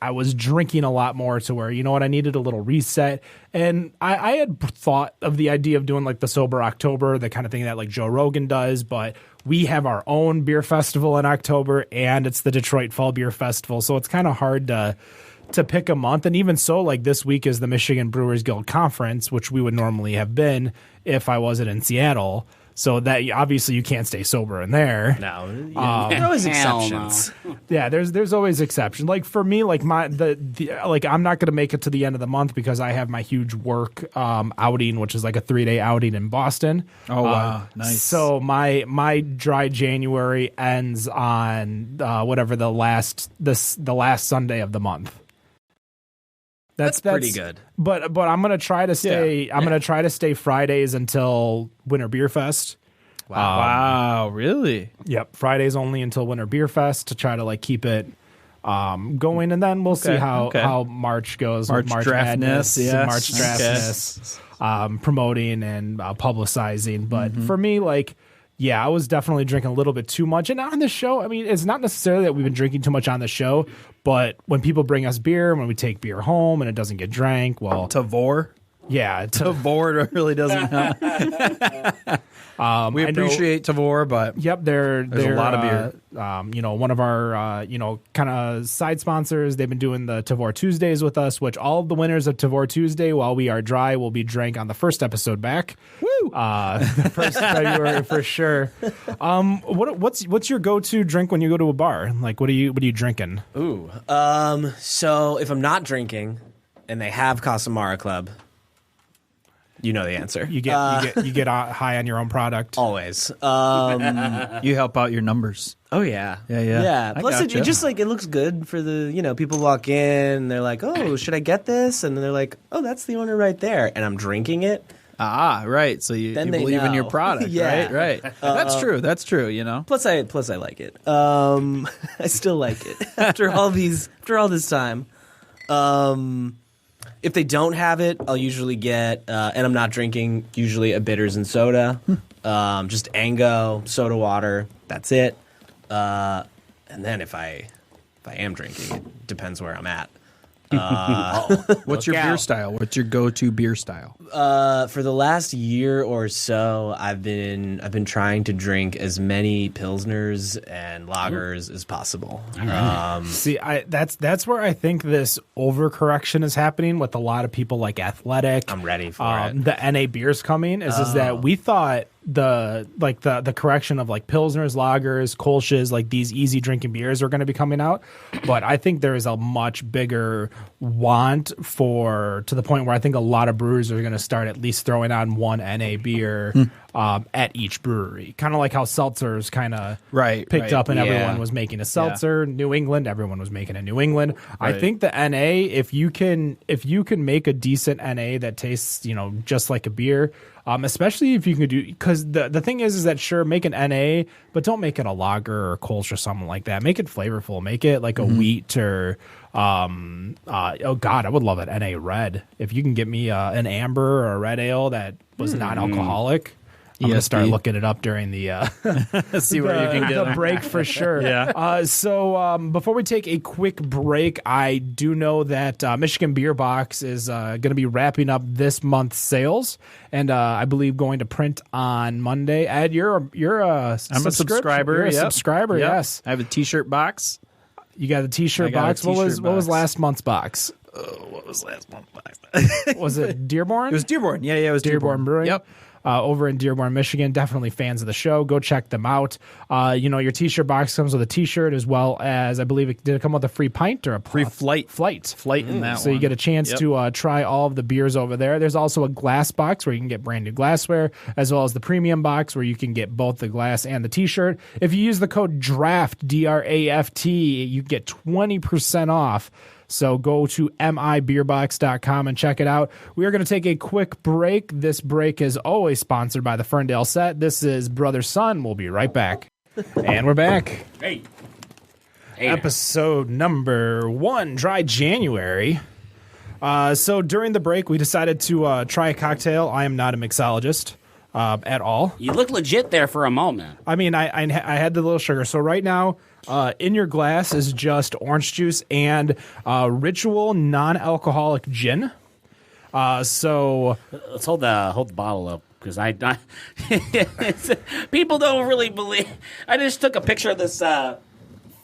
I was drinking a lot more to where, I needed a little reset. And I had thought of the idea of doing like the Sober October, the kind of thing that like Joe Rogan does, but we have our own beer festival in October, and it's the Detroit Fall Beer Festival. So it's kind of hard to pick a month. And even so, like this week is the Michigan Brewers Guild Conference, which we would normally have been if I wasn't in Seattle. So that obviously you can't stay sober in there. No, there are always exceptions. No. Yeah, there's always exceptions. Like for me, like like I'm not going to make it to the end of the month because I have my huge work outing, which is like a 3-day outing in Boston. Oh wow, nice. So my Dry January ends on whatever the last Sunday of the month. That's pretty good. But I'm gonna try to stay. I'm gonna try to stay Fridays until Winter Beer Fest. Wow, really? Yep, Fridays only until Winter Beer Fest to try to like keep it going, and then we'll see how March goes. March Draftness, yes. March Draftness, promoting and publicizing. But for me, like yeah, I was definitely drinking a little bit too much. And on this show, I mean, it's not necessarily that we've been drinking too much on the show, but when people bring us beer, when we take beer home and it doesn't get drank, well, Tavor. yeah, Tavor really doesn't. We appreciate Tavor, but yep, there's a lot of beer. One of our kind of side sponsors, they've been doing the Tavor Tuesdays with us, which all of the winners of Tavor Tuesday, while we are dry, will be drank on the first episode back. Woo! The first February for sure. What's your go-to drink when you go to a bar? Like, what are you drinking? Ooh. So if I'm not drinking and they have Casamara Club, you know the answer. You get high on your own product. Always. You help out your numbers. Oh yeah. Yeah. Plus, it just like it looks good for the people walk in. And they're like, "Oh, should I get this?" And they're like, "Oh, that's the owner right there." And I'm drinking it. Right. So you believe in your product, Yeah. right? That's true. Plus, I like it. I still like it after all this time. If they don't have it, I'll usually get, and I'm not drinking, usually a bitters and soda, just Ango, soda water. That's it. And then if I am drinking, it depends where I'm at. What's your beer style? What's your go-to beer style? For the last year or so, I've been trying to drink as many pilsners and lagers as possible. See, that's where I think this overcorrection is happening with a lot of people like Athletic. I'm ready for it. The NA beers coming is that we thought the correction of like pilsners, lagers, kolsches, like these easy drinking beers are going to be coming out, but I think there is a much bigger want to the point where I think a lot of brewers are going to start at least throwing on one NA beer at each brewery, kind of like how seltzers kind of picked up and everyone was making a seltzer. New England, everyone was making a New England. I think the NA, if you can make a decent NA that tastes just like a beer. Especially if you can do, because the thing is that sure, make an NA, but don't make it a lager or Kolsch or something like that. Make it flavorful. Make it like a wheat or, oh God, I would love an NA red. If you can get me an amber or a red ale that was non-alcoholic. I'm going to start looking it up during the see where you can get the break for sure. So before we take a quick break, I do know that Michigan Beer Box is going to be wrapping up this month's sales, and I believe going to print on Monday. Ed, you're a subscriber. You're a subscriber. Yep. Yes, I have a T-shirt box. You got the T-shirt box. What was last month's box? What was last month's box? Was it Dearborn? It was Dearborn. Yeah, it was Dearborn Brewing. Yep. Over in Dearborn, Michigan. Definitely fans of the show. Go check them out. Your T-shirt box comes with a T-shirt as well as, I believe, did it come with a free pint or a free flight? Flight in that so one. You get a chance to try all of the beers over there. There's also a glass box where you can get brand new glassware, as well as the premium box where you can get both the glass and the T-shirt. If you use the code DRAFT, D-R-A-F-T, you get 20% off. So go to mibeerbox.com and check it out. We are going to take a quick break. This break is always sponsored by the Ferndale Set. This is Brother Son. We'll be right back. And we're back. Hey. Episode number 1, Dry January. So during the break, we decided to try a cocktail. I am not a mixologist at all. You look legit there for a moment. I mean, I had the little sugar. So right now, in your glass is just orange juice and Ritual non-alcoholic gin. So let's hold the bottle up because people don't really believe. I just took a picture of this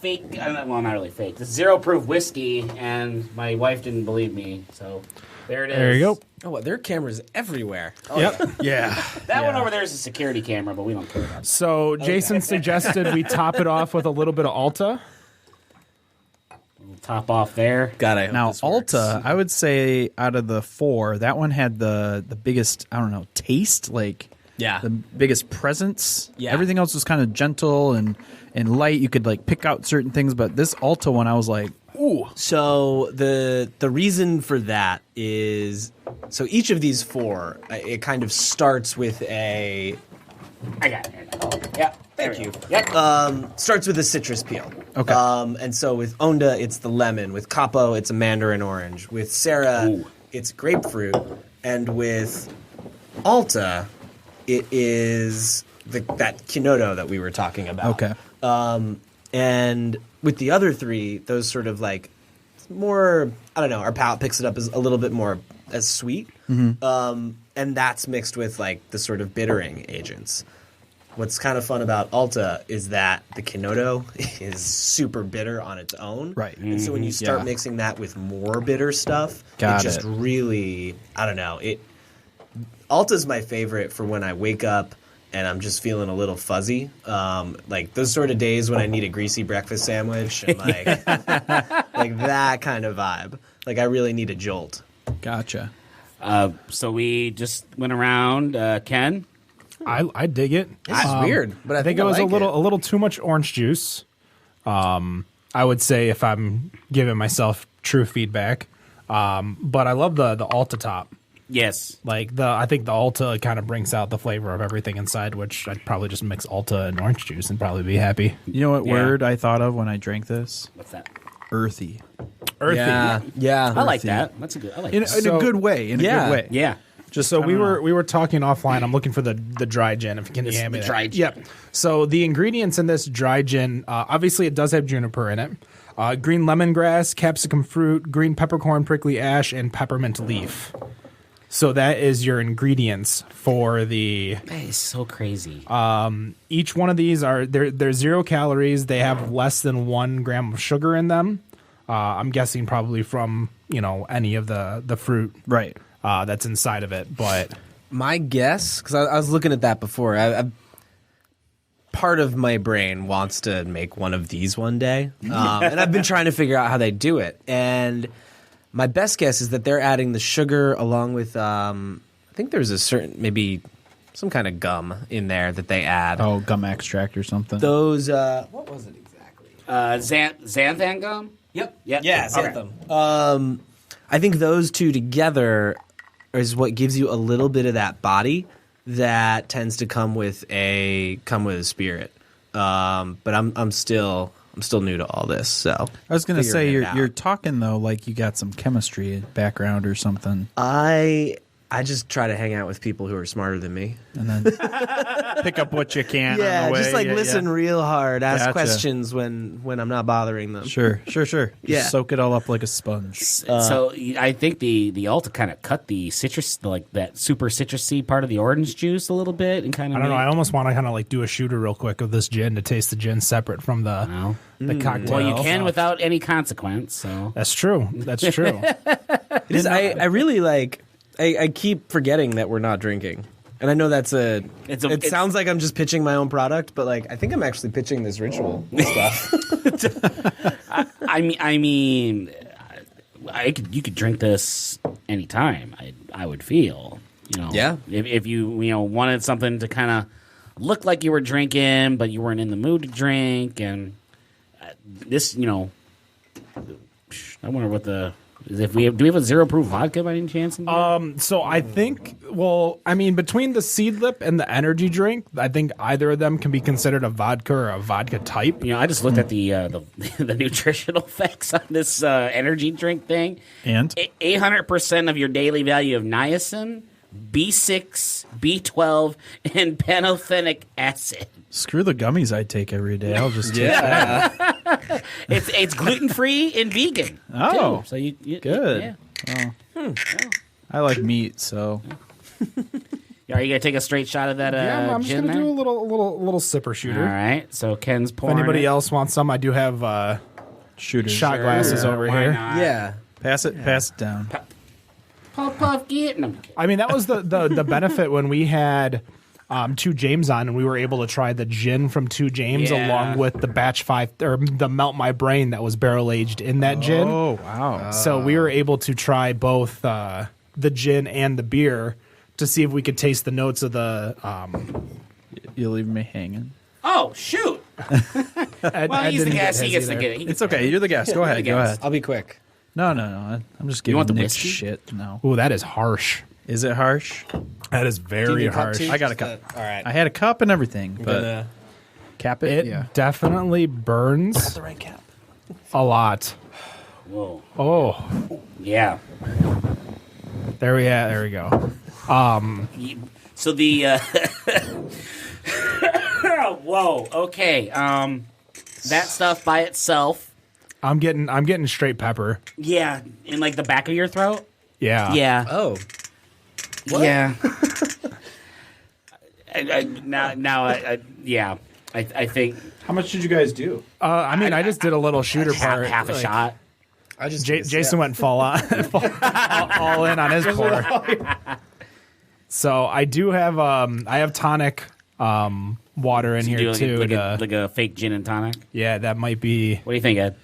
fake. Well, not really fake. This 0 proof whiskey, and my wife didn't believe me. So there it is. There you go. Oh, there are cameras everywhere. Oh, Yep. Yeah. That one over there is a security camera, but we don't care about that. So Jason suggested we top it off with a little bit of Alta. We'll top off there. God, I hope Now, this works. Alta, I would say out of the 4, that one had the biggest, I don't know, taste, like the biggest presence. Yeah. Everything else was kind of gentle and light. You could like pick out certain things, but this Alta one, I was like, ooh. So the reason for that is, so each of these 4, it kind of starts with a. I got it. Yeah. Thank you. Yep. Starts with a citrus peel. Okay. And so with Onda, it's the lemon. With Capo, it's a mandarin orange. With Sarah, it's grapefruit. And with Alta, it is that Kinoto that we were talking about. Okay. And with the other three, those sort of like more, I don't know, our palate picks it up as a little bit more as sweet. And that's mixed with like the sort of bittering agents. What's kind of fun about Alta is that the Kinoto is super bitter on its own. Right. And so when you start mixing that with more bitter stuff, Got it just it. really, I don't know. Alta's my favorite for when I wake up and I'm just feeling a little fuzzy. Like those sort of days when I need a greasy breakfast sandwich and like, like that kind of vibe. Like I really need a jolt. Gotcha. So we just went around. Ken? I dig it. It's weird, but I think it was like a little too much orange juice. I would say if I'm giving myself true feedback. But I love the Alta top. Yes. Like I think the Alta kind of brings out the flavor of everything inside, which I'd probably just mix Alta and orange juice and probably be happy. You know what Yeah. word I thought of when I drank this? What's that? Earthy. Earthy. Yeah. I like that. That's a good. I like In that. a good way. In a Yeah. good way. Yeah. Just so we were talking offline. I'm looking for the dry gin. If you hand me the that. dry gin. Yep. So the ingredients in this dry gin, obviously it does have juniper in it, green lemongrass, capsicum fruit, green peppercorn, prickly ash, and peppermint leaf. So that is your ingredients for the. That is so crazy. Each one of these they're 0 calories. They have less than 1 gram of sugar in them. I'm guessing probably from any of the fruit Right. that's inside of it, but. My guess, because I was looking at that before, part of my brain wants to make one of these one day, and I've been trying to figure out how they do it. And my best guess is that they're adding the sugar along with, I think there's a certain, maybe some kind of gum in there that they add. Oh, gum extract or something. Those, what was it exactly? Xanthan gum? Yep. Yep. Yeah, Okay. xanthan. I think those two together is what gives you a little bit of that body that tends to come with a spirit. But I'm still new to all this, so I was going to say figuring it you're out. talking though like you got some chemistry background or something, I just try to hang out with people who are smarter than me. and then pick up what you can. Yeah, on the way. just like Yeah, listen yeah. real hard, ask Gotcha. questions when I'm not bothering them. Sure. Just Yeah. soak it all up like a sponge. So I think the Alta kind of cut the citrus, like that super citrusy part of the orange juice a little bit, and kind of. I don't know. I almost want to kind of like do a shooter real quick of this gin to taste the gin separate from the cocktail. Well, you can without any consequence. So That's true. That's true. It is, I really like. I keep forgetting that we're not drinking, and I know that's it sounds like I'm just pitching my own product, but like I think I'm actually pitching this ritual stuff. I mean, you could drink this anytime. I would feel, Yeah. If you wanted something to kind of look like you were drinking, but you weren't in the mood to drink, and this, I wonder what do we have a 0 proof vodka by any chance? So I think, between the seed lip and the energy drink, I think either of them can be considered a vodka or a vodka type. I just looked at the the nutritional facts on this energy drink thing. And 800% of your daily value of niacin, B6, B12, and pantothenic acid. screw the gummies I take every day. I'll just take that. It's gluten free and vegan. Oh, too. So you good. Yeah. I like meat, so Are you gonna take a straight shot of that? I'm just gin gonna there? do a little sipper shooter. All right. So Ken's If pouring. anybody it. else wants some, I do have shooters. shot glasses over Why here. not? Yeah. Pass it down. Puff, get. No, I'm kidding. I mean, that was the benefit when we had 2 James on, and we were able to try the gin from 2 James Yeah. along with the batch 5 or the Melt My Brain that was barrel aged in that gin. Oh wow! So we were able to try both the gin and the beer to see if we could taste the notes of the. You're leaving me hanging. Oh shoot! Well, he's the guest. He gets to get it. It's okay. You're the guest. Go ahead. Go ahead. I'll be quick. No. I'm just giving want the Nick whiskey? shit. No. Ooh, that is harsh. Is it harsh? That is Do you very need a cup harsh. too? I got a Just cup. all right. I had a cup and everything, I'm but gonna cap it. It definitely burns the right cap. a lot. Whoa. Oh, Yeah. there we go. So the Whoa. Okay. That stuff by itself. I'm getting straight pepper. Yeah, in like the back of your throat. Yeah. Yeah. Oh. Yeah. I think How much did you guys do? I just did a little shooter part. half a shot. I just Jason went all in on his pour. So I do have I have tonic water in here too. Like a fake gin and tonic. Yeah, that might be. What do you think, Ed?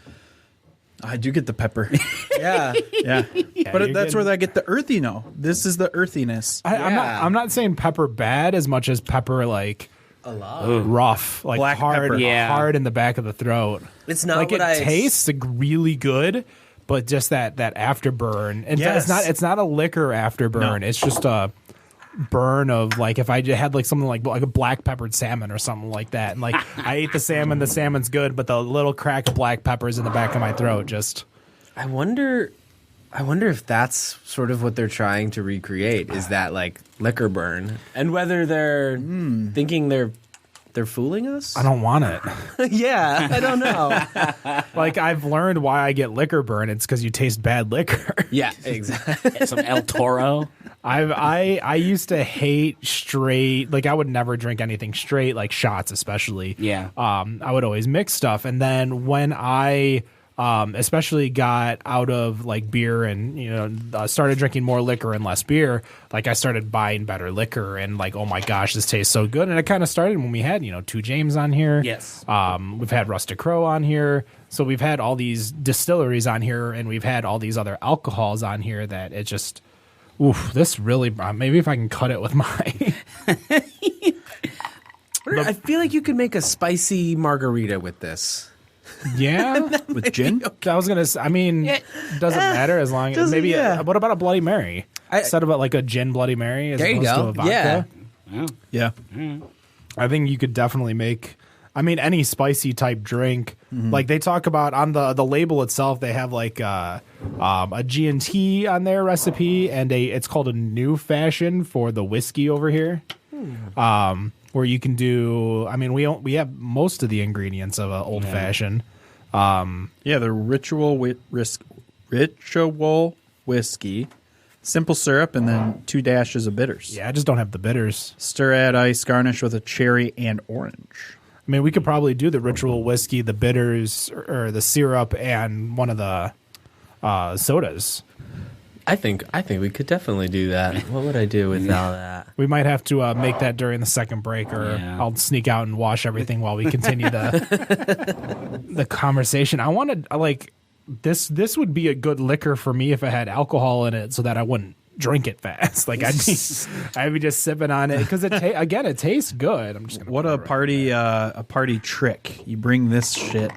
I do get the pepper. Yeah. Yeah. But you're that's where I get the earthy note. This is the earthiness. I'm not saying pepper bad as much as pepper like A lot. rough, like Black hard, pepper. Yeah. hard in the back of the throat. It's not like what it tastes like, really good, but just that afterburn. And Yes. it's not a liquor afterburn. No. It's just a burn of like if I had like something like a black peppered salmon or something like that, and like I ate the salmon's good, but the little crack of black peppers in the back of my throat just. I wonder if that's sort of what they're trying to recreate, is that like liquor burn, and whether they're thinking they're fooling us. I don't want it. Yeah, I don't know. Like I've learned why I get liquor burn. It's because you taste bad liquor. Yeah, exactly. Some El Toro. I used to hate straight, like I would never drink anything straight, like shots especially. Yeah. I would always mix stuff, and then when I especially got out of like beer and started drinking more liquor and less beer, like I started buying better liquor and like, oh my gosh, this tastes so good. And it kind of started when we had 2 James on here. Yes. We've had Rustic Crow on here, so we've had all these distilleries on here, and we've had all these other alcohols on here that it just. Oof, this really, maybe if I can cut it with my. I feel like you could make a spicy margarita with this. Yeah. With gin? I was going to, it doesn't matter as long as maybe, what about a Bloody Mary? Instead of like a gin Bloody Mary as There you opposed to go. a vodka? Yeah. Yeah. I think you could definitely make, any spicy type drink. Like they talk about on the label itself, they have like a G&T on their recipe, and it's called a new fashion for the whiskey over here. Where you can do, we have most of the ingredients of an old fashioned. Yeah, the ritual whiskey, simple syrup, and then 2 dashes of bitters. Yeah, I just don't have the bitters. Stir, add ice, garnish with a cherry and orange. We could probably do the ritual whiskey, the bitters, or the syrup, and one of the sodas. I think we could definitely do that. What would I do without that? We might have to make that during the second break, or I'll sneak out and wash everything while we continue the conversation. I wanted this. This would be a good liquor for me if it had alcohol in it, so that I wouldn't drink it fast. Like I'd be just sipping on it because it tastes good. I'm just gonna What a party trick! You bring this shit,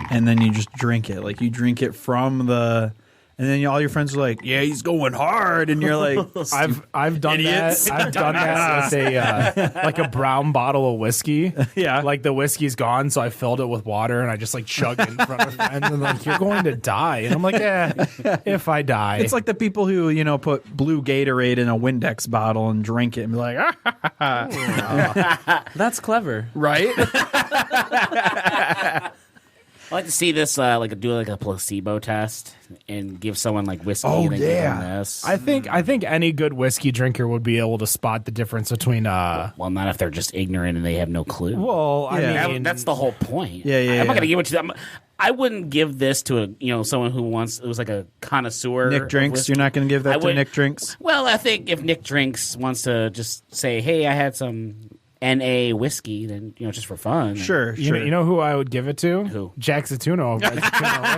and then you just drink it. Like you drink it from the. And then all your friends are like, "Yeah, he's going hard," and you're like, "I've done idiots. that. I've done that with like a brown bottle of whiskey. Yeah. Like the whiskey's gone, so I filled it with water and I just like chugged it in front of friends and like, you're going to die. And I'm like, if I die, It's like the people who put blue Gatorade in a Windex bottle and drink it and be like, That's clever. right? I like to see this do a placebo test and give someone like whiskey. Oh, and then give yeah. them this. I think any good whiskey drinker would be able to spot the difference between well, not if they're just ignorant and they have no clue. Well, That's the whole point. Yeah. I'm not gonna give it to them. I wouldn't give this to someone who wants it was like a connoisseur. Nick of Drinks, whiskey. you're not going to give that I to would- Nick Drinks? Well, I think if Nick Drinks wants to just say, "Hey, I had some NA whiskey," then just for fun. Sure. You know who I would give it to? Who? Jack Zatuno of Zatuno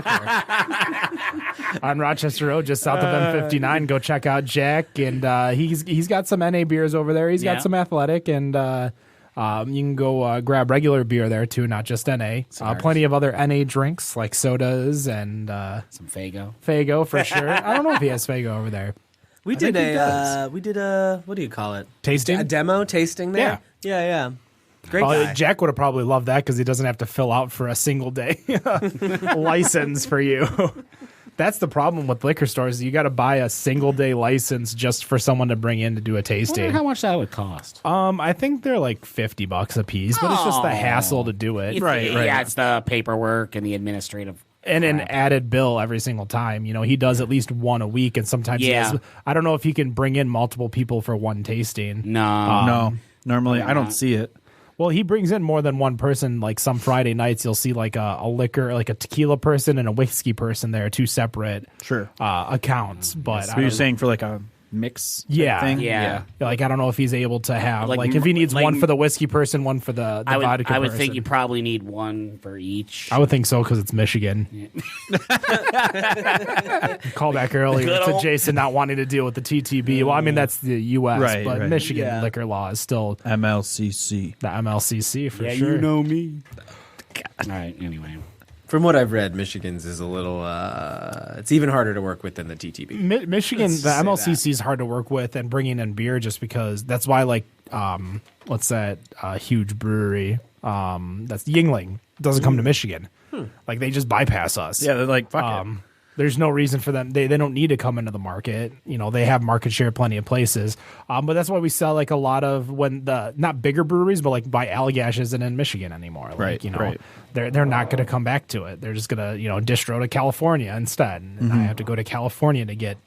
Liquor. On Rochester Road, just south of M59. Go check out Jack, and he's got some NA beers over there. He's got some Athletic, and you can go grab regular beer there too, not just NA. Plenty of other NA drinks like sodas and Some Faygo. Faygo for sure. I don't know if he has Faygo over there. We did a what do you call it? Tasting? A demo tasting there. Yeah. Great guy. Jack would have probably loved that because he doesn't have to fill out for a single day license for you. That's the problem with liquor stores. You got to buy a single day license just for someone to bring in to do a I tasting. wonder how much that would cost. I think they're like $50 a piece, but it's just the hassle to do it. Right. Yeah, it's the paperwork and the administrative. And an added bill every single time. He does at least one a week, and sometimes he has, I don't know if he can bring in multiple people for one tasting. No. Normally I don't see it. Well, he brings in more than one person. Like some Friday nights, you'll see like a liquor, like a tequila person and a whiskey person there, two separate accounts. But So you're saying for like a mix thing? Yeah. Like I don't know if he's able to have Like, if he needs like- one for the whiskey person, one for the vodka person. I would think you probably need one for each. I would think so because it's Michigan. Call back earlier Good to old- Jason not wanting to deal with the TTB. Well, I mean that's the U.S., Right, but right. Michigan liquor law is still MLCC. the MLCC for sure. me. All right. Anyway, From what I've read, Michigan's is a little. It's even harder to work with than the TTB. Michigan, Let's the say MLCC is hard to work with, and bringing in beer just because that's why what's that huge brewery? That's Yingling doesn't come to Michigan. Like they just bypass us. Yeah, they're like, fuck it. There's no reason for them. They don't need to come into the market. They have market share plenty of places. But that's why we sell like a lot of not bigger breweries, but like by Allagash isn't in Michigan anymore. Like, Right. They're not going to come back to it. They're just going to, distro to California instead. And I have to go to California to get,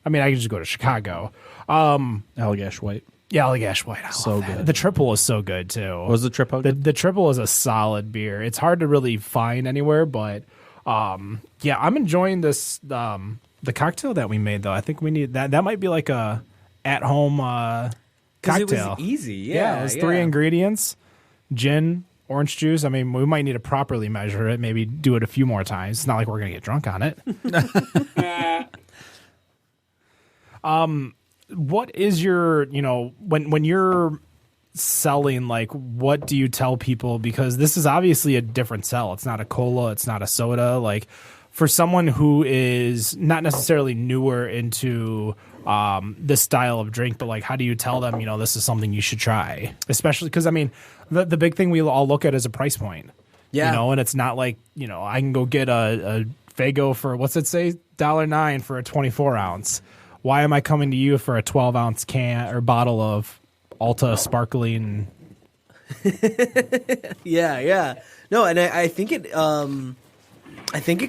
I can just go to Chicago. Allagash White. Yeah, Allagash White. I So love that. good. The triple is so good too. What was the triple? The triple is a solid beer. It's hard to really find anywhere, but yeah, I'm enjoying this. The cocktail that we made, though, I think we need that. That might be like a at-home cocktail. It was easy. Yeah, it's 3 ingredients: gin, orange juice. We might need to properly measure it. Maybe do it a few more times. It's not like we're gonna get drunk on it. What is your, when you're selling, like, what do you tell people? Because this is obviously a different sell. It's not a cola. It's not a soda. Like, for someone who is not necessarily newer into this style of drink, but like, how do you tell them, this is something you should try? Especially because, the big thing we all look at is a price point. Yeah. And it's not like, I can go get a Fago for, what's it say? $1.09 for a 24 ounce. Why am I coming to you for a 12 ounce can or bottle of Alta sparkling? Yeah. No, and I think it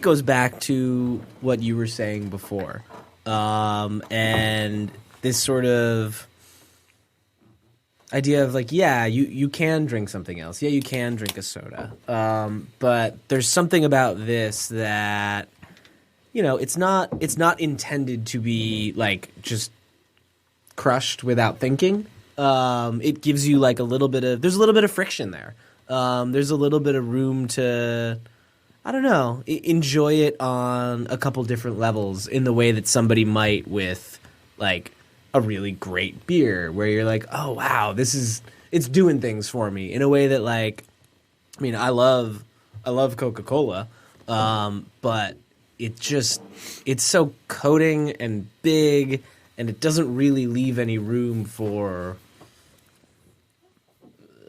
goes back to what you were saying before, and this sort of idea of like, yeah, you can drink something else. Yeah, you can drink a soda, but there's something about this that, it's not intended to be like just crushed without thinking. It gives you like there's a little bit of friction there. There's a little bit of room to, I don't know, enjoy it on a couple different levels in the way that somebody might with like a really great beer, where you're like, oh wow, it's doing things for me in a way that, like, I love Coca-Cola, but it's so coating and big, and it doesn't really leave any room for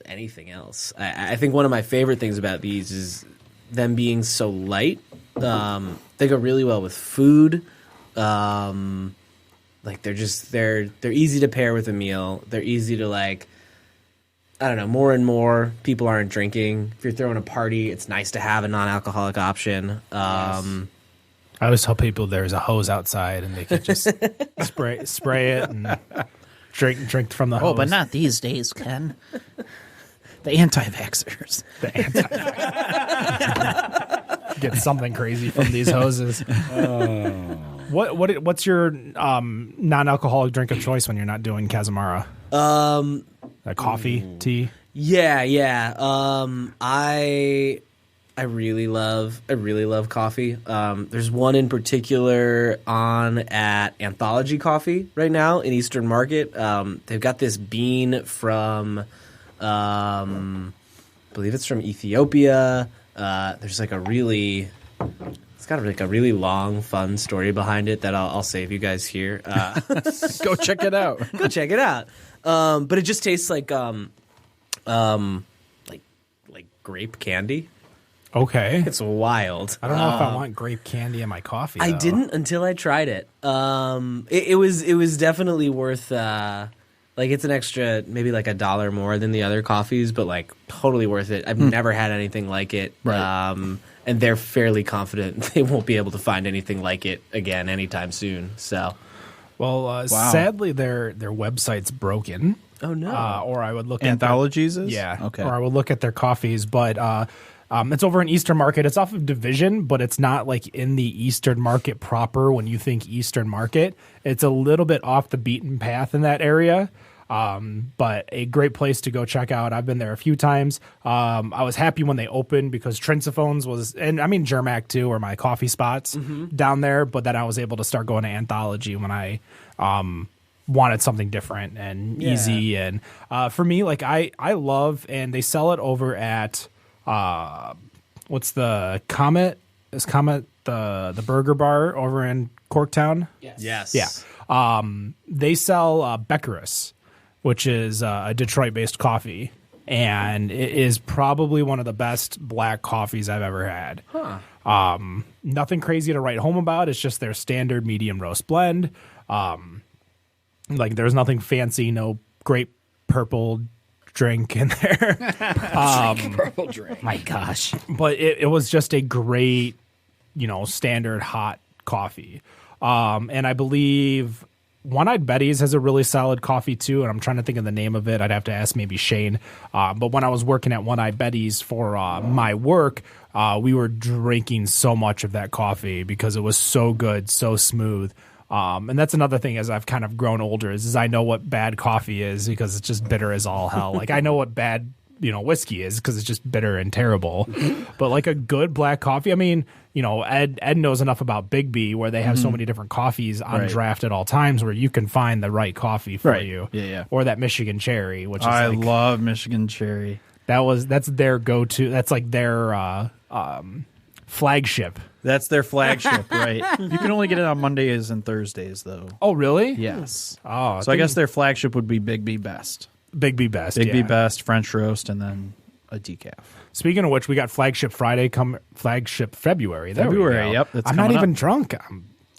anything else. I think one of my favorite things about these is them being so light. They go really well with food. Like they're easy to pair with a meal. They're easy to, like, I don't know, more and more people aren't drinking. If you're throwing a party, it's nice to have a non-alcoholic option. I always tell people there's a hose outside and they can just spray it and drink from the hose. Oh, but not these days, Ken. The anti-vaxxers. Get something crazy from these hoses. What's your non-alcoholic drink of choice when you're not doing Casamara? Coffee, tea. Yeah. I really love coffee. There's one in particular on at Anthology Coffee right now in Eastern Market. They've got this bean from, I believe it's from Ethiopia. There's like it's got like a really long, fun story behind it that I'll save you guys here. Go check it out. Go check it out. But it just tastes like grape candy. Okay. It's wild. I don't know if I want grape candy in my coffee. I though. didn't until I tried it. It was definitely worth like it's an extra maybe like $1 more than the other coffees, but like totally worth it. I've never had anything like it. Right. And they're fairly confident they won't be able to find anything like it again anytime soon. So, Well, sadly, their website's broken. oh no. Or I would look Anthologies is? Yeah. Okay. Or I would look at their coffees, but it's over in Eastern Market. It's off of Division, but it's not like in the Eastern Market proper. When you think Eastern Market, it's a little bit off the beaten path in that area. But a great place to go check out. I've been there a few times. I was happy when they opened because Trinsiphones was, and I mean Germac too, are my coffee spots down there. But then I was able to start going to Anthology when I wanted something different and easy. And for me, like I love, and they sell it over at what's the Comet? Is Comet the burger bar over in Corktown? Yes. Yeah. They sell Beckerus, which is a Detroit-based coffee, and it is probably one of the best black coffees I've ever had. Nothing crazy to write home about. It's just their standard medium roast blend. Like there's nothing fancy, no grape purple drink in there. Purple drink. My gosh. But it was just a great, standard hot coffee. And I believe One-Eyed Betty's has a really solid coffee too, and I'm trying to think of the name of it. I'd have to ask maybe Shane. But when I was working at One-Eyed Betty's for my work, we were drinking so much of that coffee because it was so good, so smooth. And that's another thing as I've kind of grown older is I know what bad coffee is because it's just bitter as all hell. Like I know what bad whiskey is because it's just bitter and terrible. But like a good black coffee, I mean, Ed knows enough about Big B where they have so many different coffees on draft at all times where you can find the right coffee for you. Yeah. Or that Michigan Cherry, which is I love Michigan Cherry. that's their go-to. That's like their flagship. That's their flagship, right? You can only get it on Mondays and Thursdays, though. Oh, really? Yes. Oh, So I guess their flagship would be Big B Best. Big B Best. Big B yeah. Best, French roast, and then a decaf. Speaking of which, we got Flagship Friday Flagship February. There we February, go. yep, that's I'm not coming even up. drunk.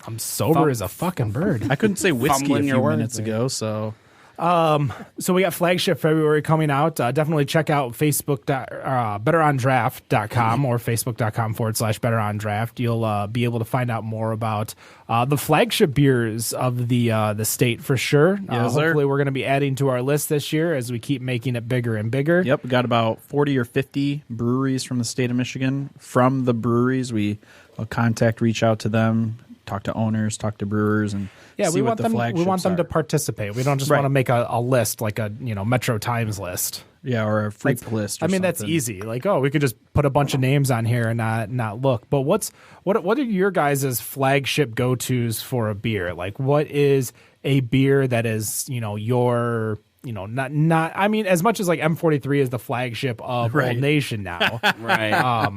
I'm sober as a fucking bird. I couldn't say whiskey a Fumbling few your words minutes there. ago, so So we got Flagship February coming out. Definitely check out betterondraft.com or facebook.com/betterondraft. You'll be able to find out more about the flagship beers of the state for sure. Yes, sir. Hopefully we're going to be adding to our list this year as we keep making it bigger and bigger. yep, we got about 40 or 50 breweries from the state of Michigan. From the breweries, we will reach out to them, talk to owners, talk to brewers, and Yeah, see we what want the them. We flagships want them to are. participate. We don't just Right. want to make a list like a Metro Times list. Yeah, or a freak list. Or I mean, that's something. easy. Like, oh, we could just put a bunch of names on here and not look. But what are your guys' flagship go tos for a beer? Like, what is a beer that is your not? I mean, as much as like M43 is the flagship of Right. Old Nation now. Right.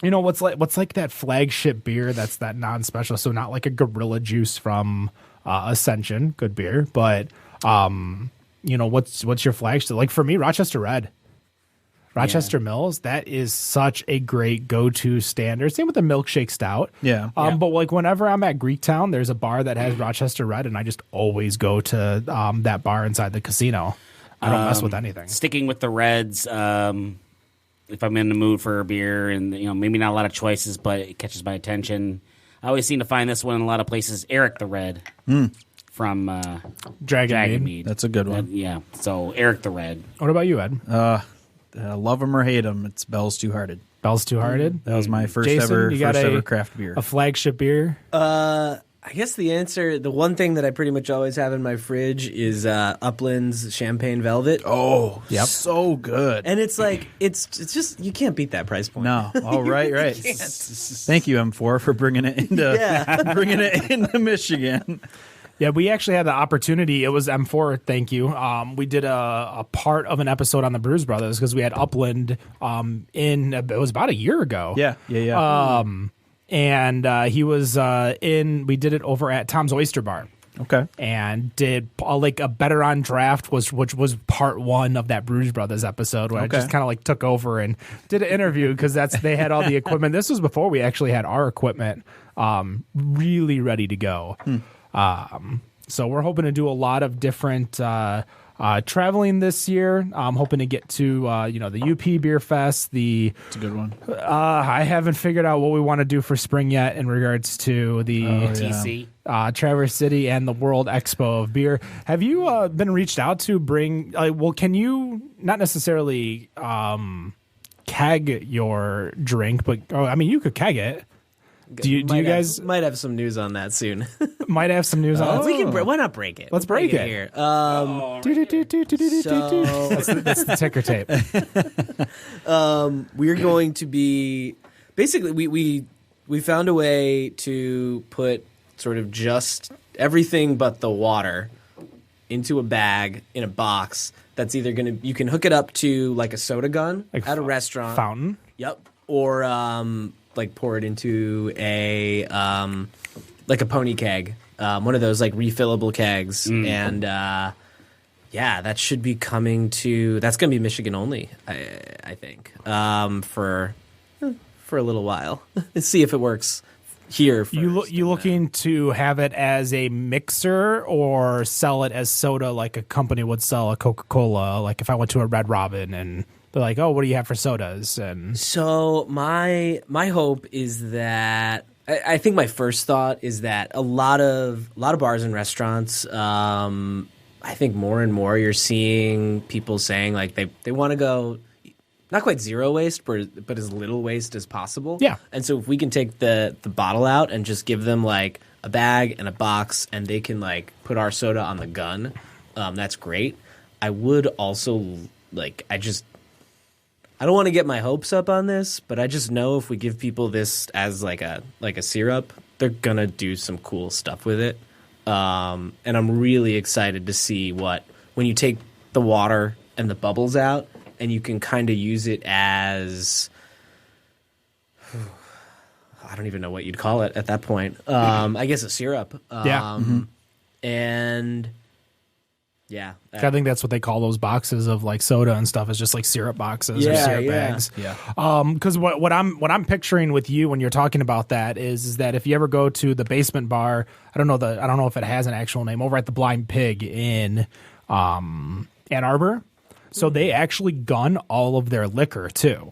What's like that flagship beer that's that non-special, so not like a Gorilla Juice from Ascension, good beer, but what's your flagship? Like for me, Rochester Red, Rochester Mills, that is such a great go-to standard. Same with the milkshake stout. Yeah. But like whenever I'm at Greektown, there's a bar that has Rochester Red, and I just always go to that bar inside the casino. I don't mess with anything. Sticking with the Reds, if I'm in the mood for a beer and maybe not a lot of choices, but it catches my attention. I always seem to find this one in a lot of places. Eric the Red from Dragon Mead. Mead. That's a good one. Yeah, so Eric the Red. What about you, Ed? Love them or hate them, it's Bell's Two Hearted. Bell's Two Hearted. That was my first Jason, ever you got craft beer. A flagship beer. I guess the one thing that I pretty much always have in my fridge is Upland's Champagne Velvet. Oh, Yep. so good. And it's like it's just you can't beat that price point. No, oh right. Thank you, M4, for bringing it into bringing it into Michigan. Yeah, we actually had the opportunity. It was M4. Thank you. We did a part of an episode on the Brews Brothers because we had Upland it was about a year ago. Yeah. And he was we did it over at Tom's Oyster Bar. Okay. And did like a Better on Draft, which was part 1 of that Bruges Brothers episode, where I just kind of like took over and did an interview because they had all the equipment. This was before we actually had our equipment really ready to go. So we're hoping to do a lot of different traveling this year. I'm hoping to get to the UP Beer Fest. It's a good one. I haven't figured out what we want to do for spring yet in regards to the TC. Traverse City and the World Expo of Beer. Have you been reached out to bring? Can you not necessarily keg your drink, but you could keg it. Do you guys might have some news on that soon? might have some news on it? We can. Why not break it? Let's break it here. That's the ticker tape. We're going to be basically we found a way to put sort of just everything but the water into a bag in a box that's either you can hook it up to like a soda gun at a restaurant fountain. Yep. Or like pour it into a like a pony keg, one of those like refillable kegs, and that should be coming to. That's going to be Michigan only, I think, for a little while. Let's see if it works here. First, you looking to have it as a mixer or sell it as soda, like a company would sell a Coca-Cola? Like if I went to a Red Robin and they're like, "Oh, what do you have for sodas?" And so my hope is that I think my first thought is that a lot of bars and restaurants, I think more and more you're seeing people saying like they want to go not quite zero waste, but as little waste as possible. Yeah. And so if we can take the bottle out and just give them like a bag and a box, and they can like put our soda on the gun, that's great. I would also I don't want to get my hopes up on this, but I just know if we give people this as like a syrup, they're gonna do some cool stuff with it. And I'm really excited to see when you take the water and the bubbles out, and you can kind of use it as I don't even know what you'd call it at that point. I guess a syrup. And yeah, I think that's what they call those boxes of like soda and stuff, is just like syrup boxes or syrup bags. Yeah. Because what I'm picturing with you when you're talking about that is that if you ever go to the Basement Bar, I don't know if it has an actual name, over at the Blind Pig in Ann Arbor, so they actually gun all of their liquor too.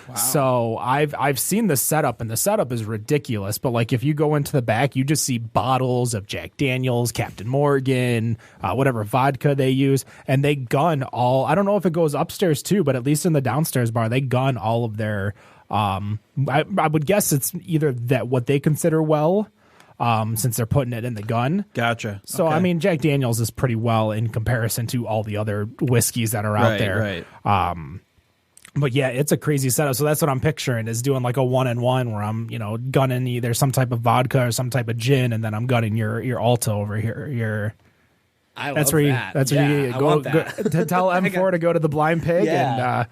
Wow. So I've seen the setup, and the setup is ridiculous. But like if you go into the back, you just see bottles of Jack Daniels, Captain Morgan, whatever vodka they use, and they gun all. I don't know if it goes upstairs too, but at least in the downstairs bar, they gun all of their. I would guess it's either that what they consider well, since they're putting it in the gun. Gotcha. So okay. I mean, Jack Daniels is pretty well in comparison to all the other whiskeys that are out there. Right. But yeah, it's a crazy setup. So that's what I'm picturing, is doing like a 1-in-1 where I'm, gunning either some type of vodka or some type of gin, and then I'm gunning your Alta over here. That's where you go to tell M4 to go to the Blind Pig and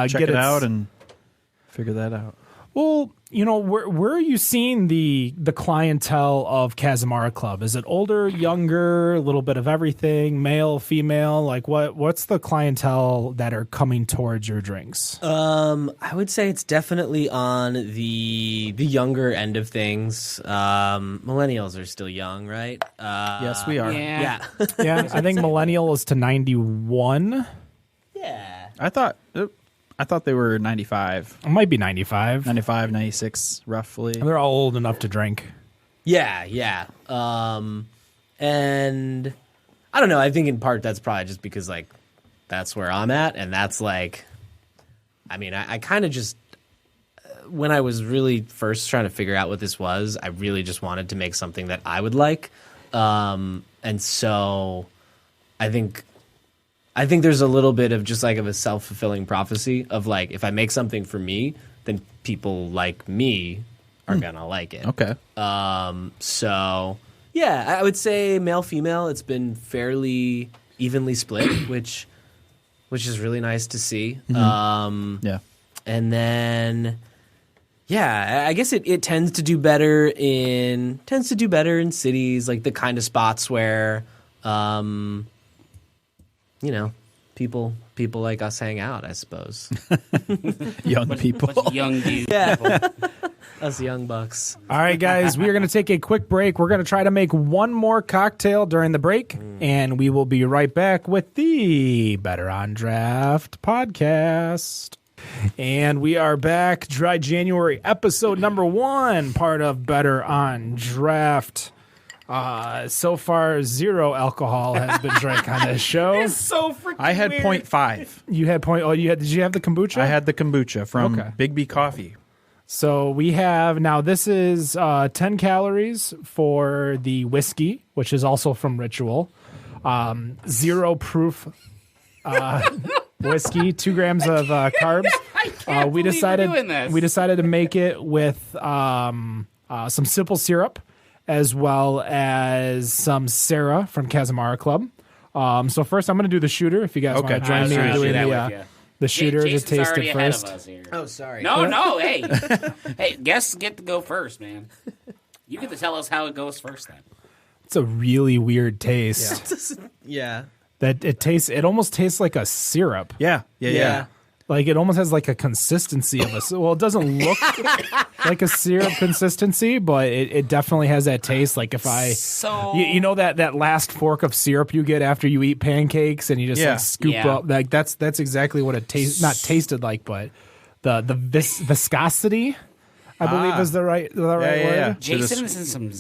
check it out and figure that out. Well, where are you seeing the clientele of Casamara Club? Is it older, younger, a little bit of everything, male, female? Like what's the clientele that are coming towards your drinks? I would say it's definitely on the younger end of things. Millennials are still young, right? Yes, we are. Yeah. Yeah, I think millennial is to 91. Yeah. I thought they were 95. It might be 95. 95, 96, roughly. They're all old enough to drink. Yeah. And I don't know. I think in part that's probably just because, like, that's where I'm at. And that's like, I mean, I kind of just, when I was really first trying to figure out what this was, I really just wanted to make something that I would like. And so I think there's a little bit of just like of a self-fulfilling prophecy of like, if I make something for me, then people like me are gonna like it. Okay. So yeah, I would say male, female, it's been fairly evenly split, which is really nice to see. Yeah. And then Yeah, I guess it tends to do better in cities, like the kind of spots where, people like us hang out, I suppose. Young people. Bunch of young dudes. Yeah. Us young bucks. All right, guys, we are going to take a quick break. We're going to try to make one more cocktail during the break, and we will be right back with the Better on Draft podcast. And we are back. Dry January episode number 1, part of Better on Draft. So far, 0 alcohol has been drank on this show. It's so freaking I had weird. 0.5. You had did you have the kombucha? I had the kombucha from Okay. Big B Coffee. So we have now. This is 10 calories for the whiskey, which is also from Ritual. 0 proof whiskey, 2 grams of carbs. I can't We believe we're doing this. We decided to make it with some simple syrup, as well as some Sarah from Casamara Club. So first, I'm going to do the shooter. If you guys want to join me in doing the shooter to Jason's taste already it ahead first. of us here. Oh, sorry. No, hey. Hey, guests get to go first, man. You get to tell us how it goes first then. It's a really weird taste. Yeah. That it almost tastes like a syrup. Yeah. Like it almost has like a consistency of well, it doesn't look like a syrup consistency, but it definitely has that taste. Like if you know that last fork of syrup you get after you eat pancakes and you just like scoop up, like that's exactly what it tastes, not tasted like, but the viscosity, I believe is the right word. Yeah. Jason is in some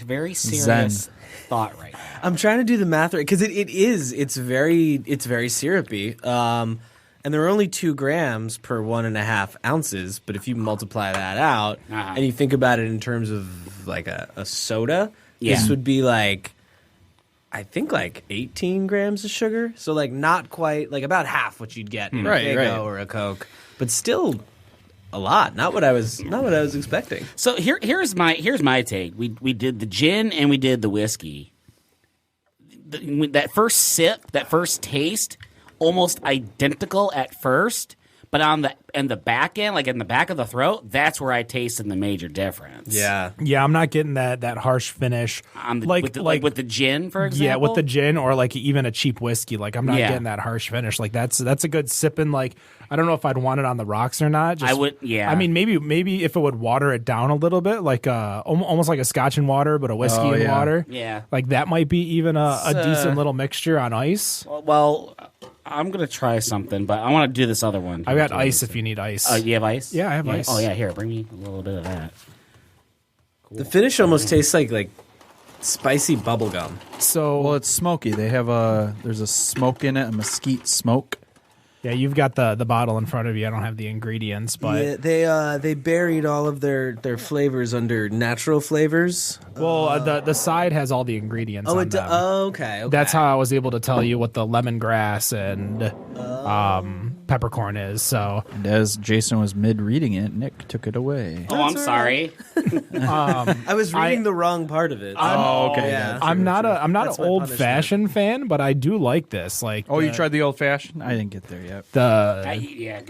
very serious thought right now. I'm trying to do the math right because it's very syrupy. And there are only 2 grams per 1.5 ounces. But if you multiply that out and you think about it in terms of like a soda, this would be like, I think like 18 grams of sugar. So like not quite, like about half what you'd get in a Faygo or a Coke, but still a lot. Not what I was expecting. So here's my take. We did the gin and we did the whiskey. That first sip, that first taste, almost identical at first, but on the back end, like in the back of the throat, that's where I tasted the major difference. Yeah. Yeah, I'm not getting that harsh finish. With the gin, for example. Yeah, with the gin or like even a cheap whiskey. Like I'm not getting that harsh finish. Like that's a good sipping. Like I don't know if I'd want it on the rocks or not. I would. Yeah. I mean, maybe if it would water it down a little bit, like almost like a Scotch and water, but a whiskey and water. Yeah. Like that might be even a decent little mixture on ice. Well, I'm gonna try something, but I want to do this other one. I've got ice if you need ice. You have ice? Yeah, I have ice. Oh yeah, here, bring me a little bit of that. The finish almost tastes like spicy bubble gum. So Well, it's smoky. They have there's a smoke in it, a mesquite smoke. yeah, you've got the bottle in front of you. I don't have the ingredients, but they buried all of their flavors under natural flavors. well, the side has all the ingredients. on them. Okay. That's how I was able to tell you what the lemongrass and peppercorn is. So And as Jason was mid-reading it, Nick took it away. Oh, I'm sorry. I was reading the wrong part of it. okay. Yeah. I'm not an That's my old fashioned fan, but I do like this. Like Oh, you tried the old-fashioned? I didn't get there yet. Yeah.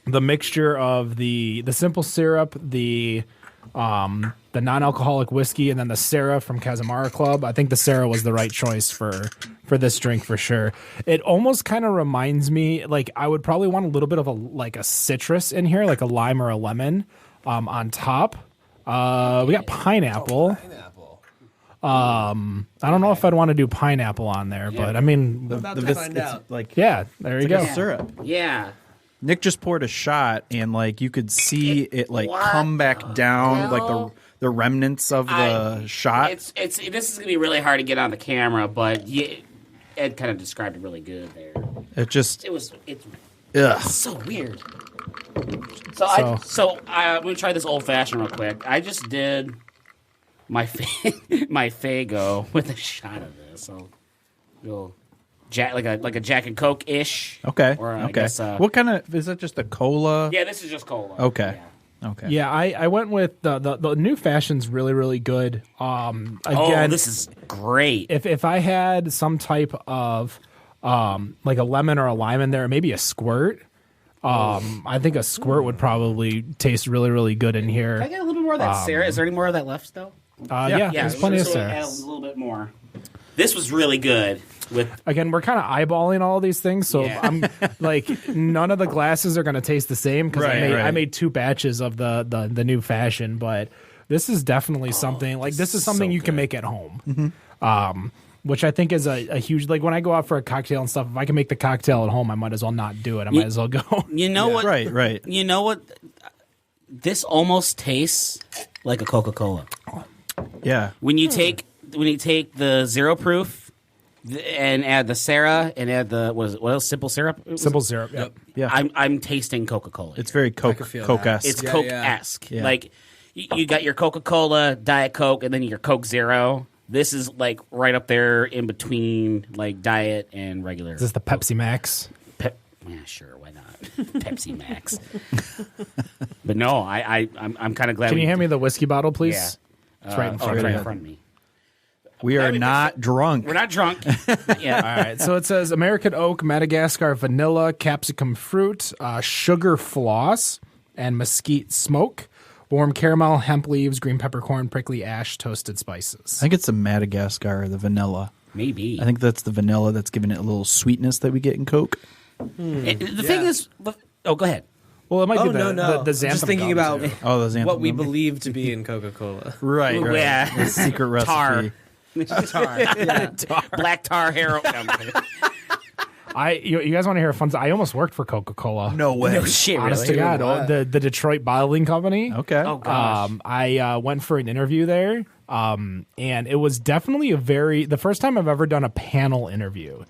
the mixture of the simple syrup, the non-alcoholic whiskey, and then the Sarah from Casamara Club. I think the Sarah was the right choice for this drink for sure. It almost kind of reminds me, like I would probably want a little bit of a citrus in here, like a lime or a lemon on top. We got pineapple. I don't know if I'd want to do pineapple on there, but I mean, About to find out. Like yeah, there you go. syrup. Yeah. Nick just poured a shot, and like you could see it like What come back down, like hell? the remnants of the shot. This is gonna be really hard to get on the camera, but Ed kind of described it really good there. It's ugh. So weird. So I'm gonna try this old fashioned real quick. I just did my my Faygo with a shot of this. So go like a Jack and Coke ish. Okay. Or I okay. guess, What kind of is that? Just a cola? Yeah, this is just cola. Okay. Yeah. Okay. Yeah, I went with the new fashion's really, really good. Again, This is great. if I had some type of like a lemon or a lime in there, maybe a squirt, I think a squirt would probably taste really, really good in here. Can I get a little bit more of that Sarah? Is there any more of that left, though? Yeah, there's plenty of Sarah. Add a little bit more. This was really good. Again, we're kind of eyeballing all these things, so I'm like, none of the glasses are going to taste the same because I made 2 batches of the new fashion, but this is definitely something like this is something you can make at home. Which I think is a huge, like when I go out for a cocktail and stuff, if I can make the cocktail at home, I might as well not do it. I might as well go. You know what? Right. You know what? This almost tastes like a Coca-Cola. Yeah. When you take the zero proof and add the Sarah and add the what else? Simple syrup. Simple syrup. Yep. Yeah. I'm tasting Coca-Cola. It's very Coke-esque. It's Coke-esque. Yeah. Like you got your Coca-Cola, Diet Coke, and then your Coke Zero. This is like right up there in between like diet and regular. Is this the Pepsi Max? Yeah, sure, why not? Pepsi Max. But no, I'm kind of glad. Can you hand me the whiskey bottle, please? Yeah. It's right in front of me. We are not drunk. We're not drunk. Yeah. All right. So it says American oak, Madagascar vanilla, capsicum fruit, sugar floss, and mesquite smoke. Warm caramel, hemp leaves, green peppercorn, prickly ash, toasted spices. I think it's the Madagascar, the vanilla. Maybe. I think that's the vanilla that's giving it a little sweetness that we get in Coke. The thing is, go ahead. Well, it might be no. the xanthan Just thinking gum, about too. Oh, the xanthan what we gum. believe to be in Coca-Cola. Right. Yeah. The secret recipe. Tar. Black tar heroin. You guys want to hear a fun? I almost worked for Coca-Cola. No way. No shit, Honest really? to God, the Detroit Bottling Company. Okay. Oh gosh. I went for an interview there, and it was definitely the first time I've ever done a panel interview.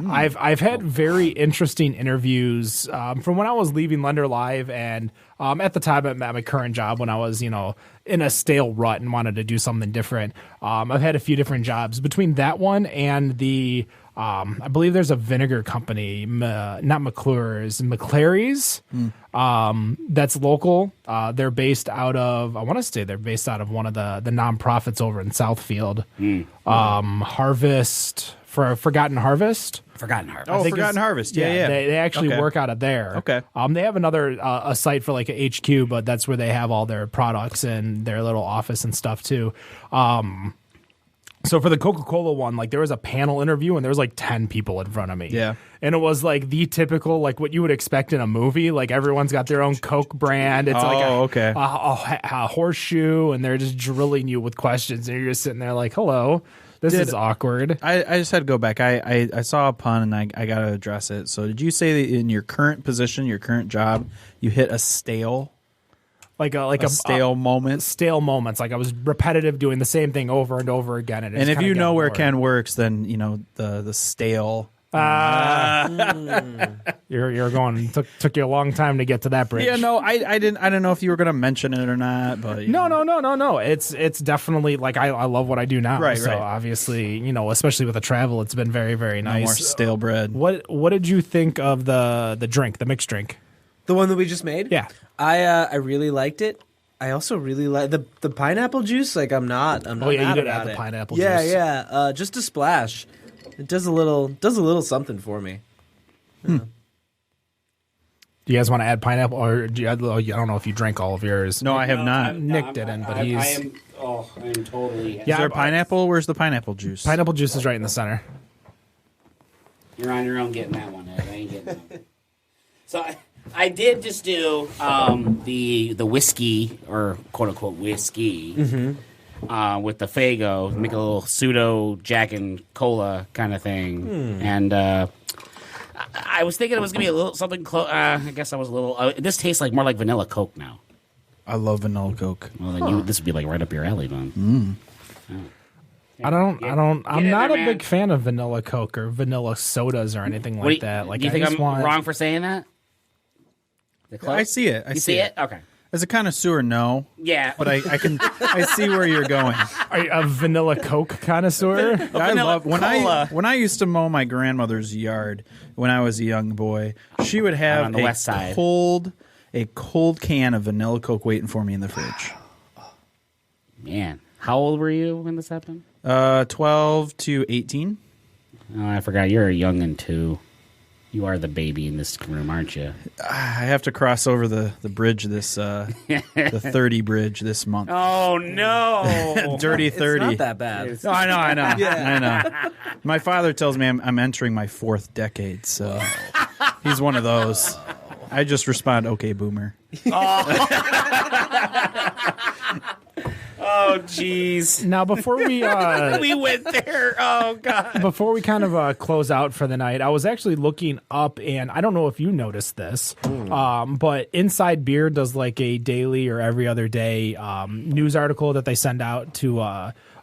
I've had very interesting interviews from when I was leaving Lender Live, and at the time at my current job when I was in a stale rut and wanted to do something different. I've had a few different jobs between that one and the. I believe there's a vinegar company, not McClure's, McClary's, that's local. They're based out of, I want to say they're based out of one of the nonprofits over in Southfield. Harvest, Forgotten Harvest. Forgotten Harvest. Oh, Forgotten Harvest. Yeah. They actually work out of there. Okay. They have another a site for like a HQ, but that's where they have all their products and their little office and stuff too. So for the Coca-Cola one, like there was a panel interview and there was like 10 people in front of me. Yeah. And it was like the typical, like what you would expect in a movie. Like everyone's got their own Coke brand. It's a horseshoe, and they're just drilling you with questions. And you're just sitting there like, hello, this is awkward. I just had to go back. I saw a pun and I got to address it. So did you say that in your current position, your current job, you hit a stale? Like a stale moment? Stale moments. Like I was repetitive doing the same thing over and over again. And if you know where Ken works, then you know the stale. You're going. Took you a long time to get to that bridge. Yeah, no, I didn't. I don't know if you were going to mention it or not, but no. It's definitely like I love what I do now. Right. Obviously, especially with the travel, it's been very, very nice. No more stale bread. What did you think of the drink, the mixed drink? The one that we just made? Yeah. I really liked it. I also really like the pineapple juice. Like I'm not. Oh yeah, mad you did about add the it. pineapple Yeah, juice. yeah. Just a splash. It does a little something for me. Do you guys want to add pineapple, or I don't know if you drank all of yours? No, I have not. Nick didn't, but he's. I am totally. Is there pineapple? Where's the pineapple juice? Pineapple juice is right in the center. You're on your own getting that one, Ed. I ain't getting that one. So I did just do the whiskey, or quote unquote whiskey, with the Faygo, make a little pseudo Jack and Cola kind of thing, and I was thinking it was gonna be a little something close. I guess I was a little. This tastes like more like vanilla Coke now. I love vanilla Coke. Well, then this would be like right up your alley, then. I'm in not there, a big fan of vanilla Coke or vanilla sodas or anything like that. Like, do you think I'm want... wrong for saying that? I see it. You see it? Okay. As a connoisseur, no. Yeah. But I see where you're going. Are you a vanilla Coke connoisseur? I love Cola. when I used to mow my grandmother's yard when I was a young boy. She would have on the west side. a cold can of vanilla Coke waiting for me in the fridge. Man, how old were you when this happened? 12 to 18. Oh, I forgot. You're a youngin' too. You are the baby in this room, aren't you? I have to cross over the bridge this the 30 bridge this month. Oh no, Dirty 30. It's not that bad. No, I know. Yeah. I know. My father tells me I'm entering my 4th decade, so he's one of those. I just respond, "Okay, boomer." Oh, jeez. Now, before we We went there. Oh, God. before we kind of close out for the night, I was actually looking up, and I don't know if you noticed this, but Inside Beer does like a daily or every other day news article that they send out to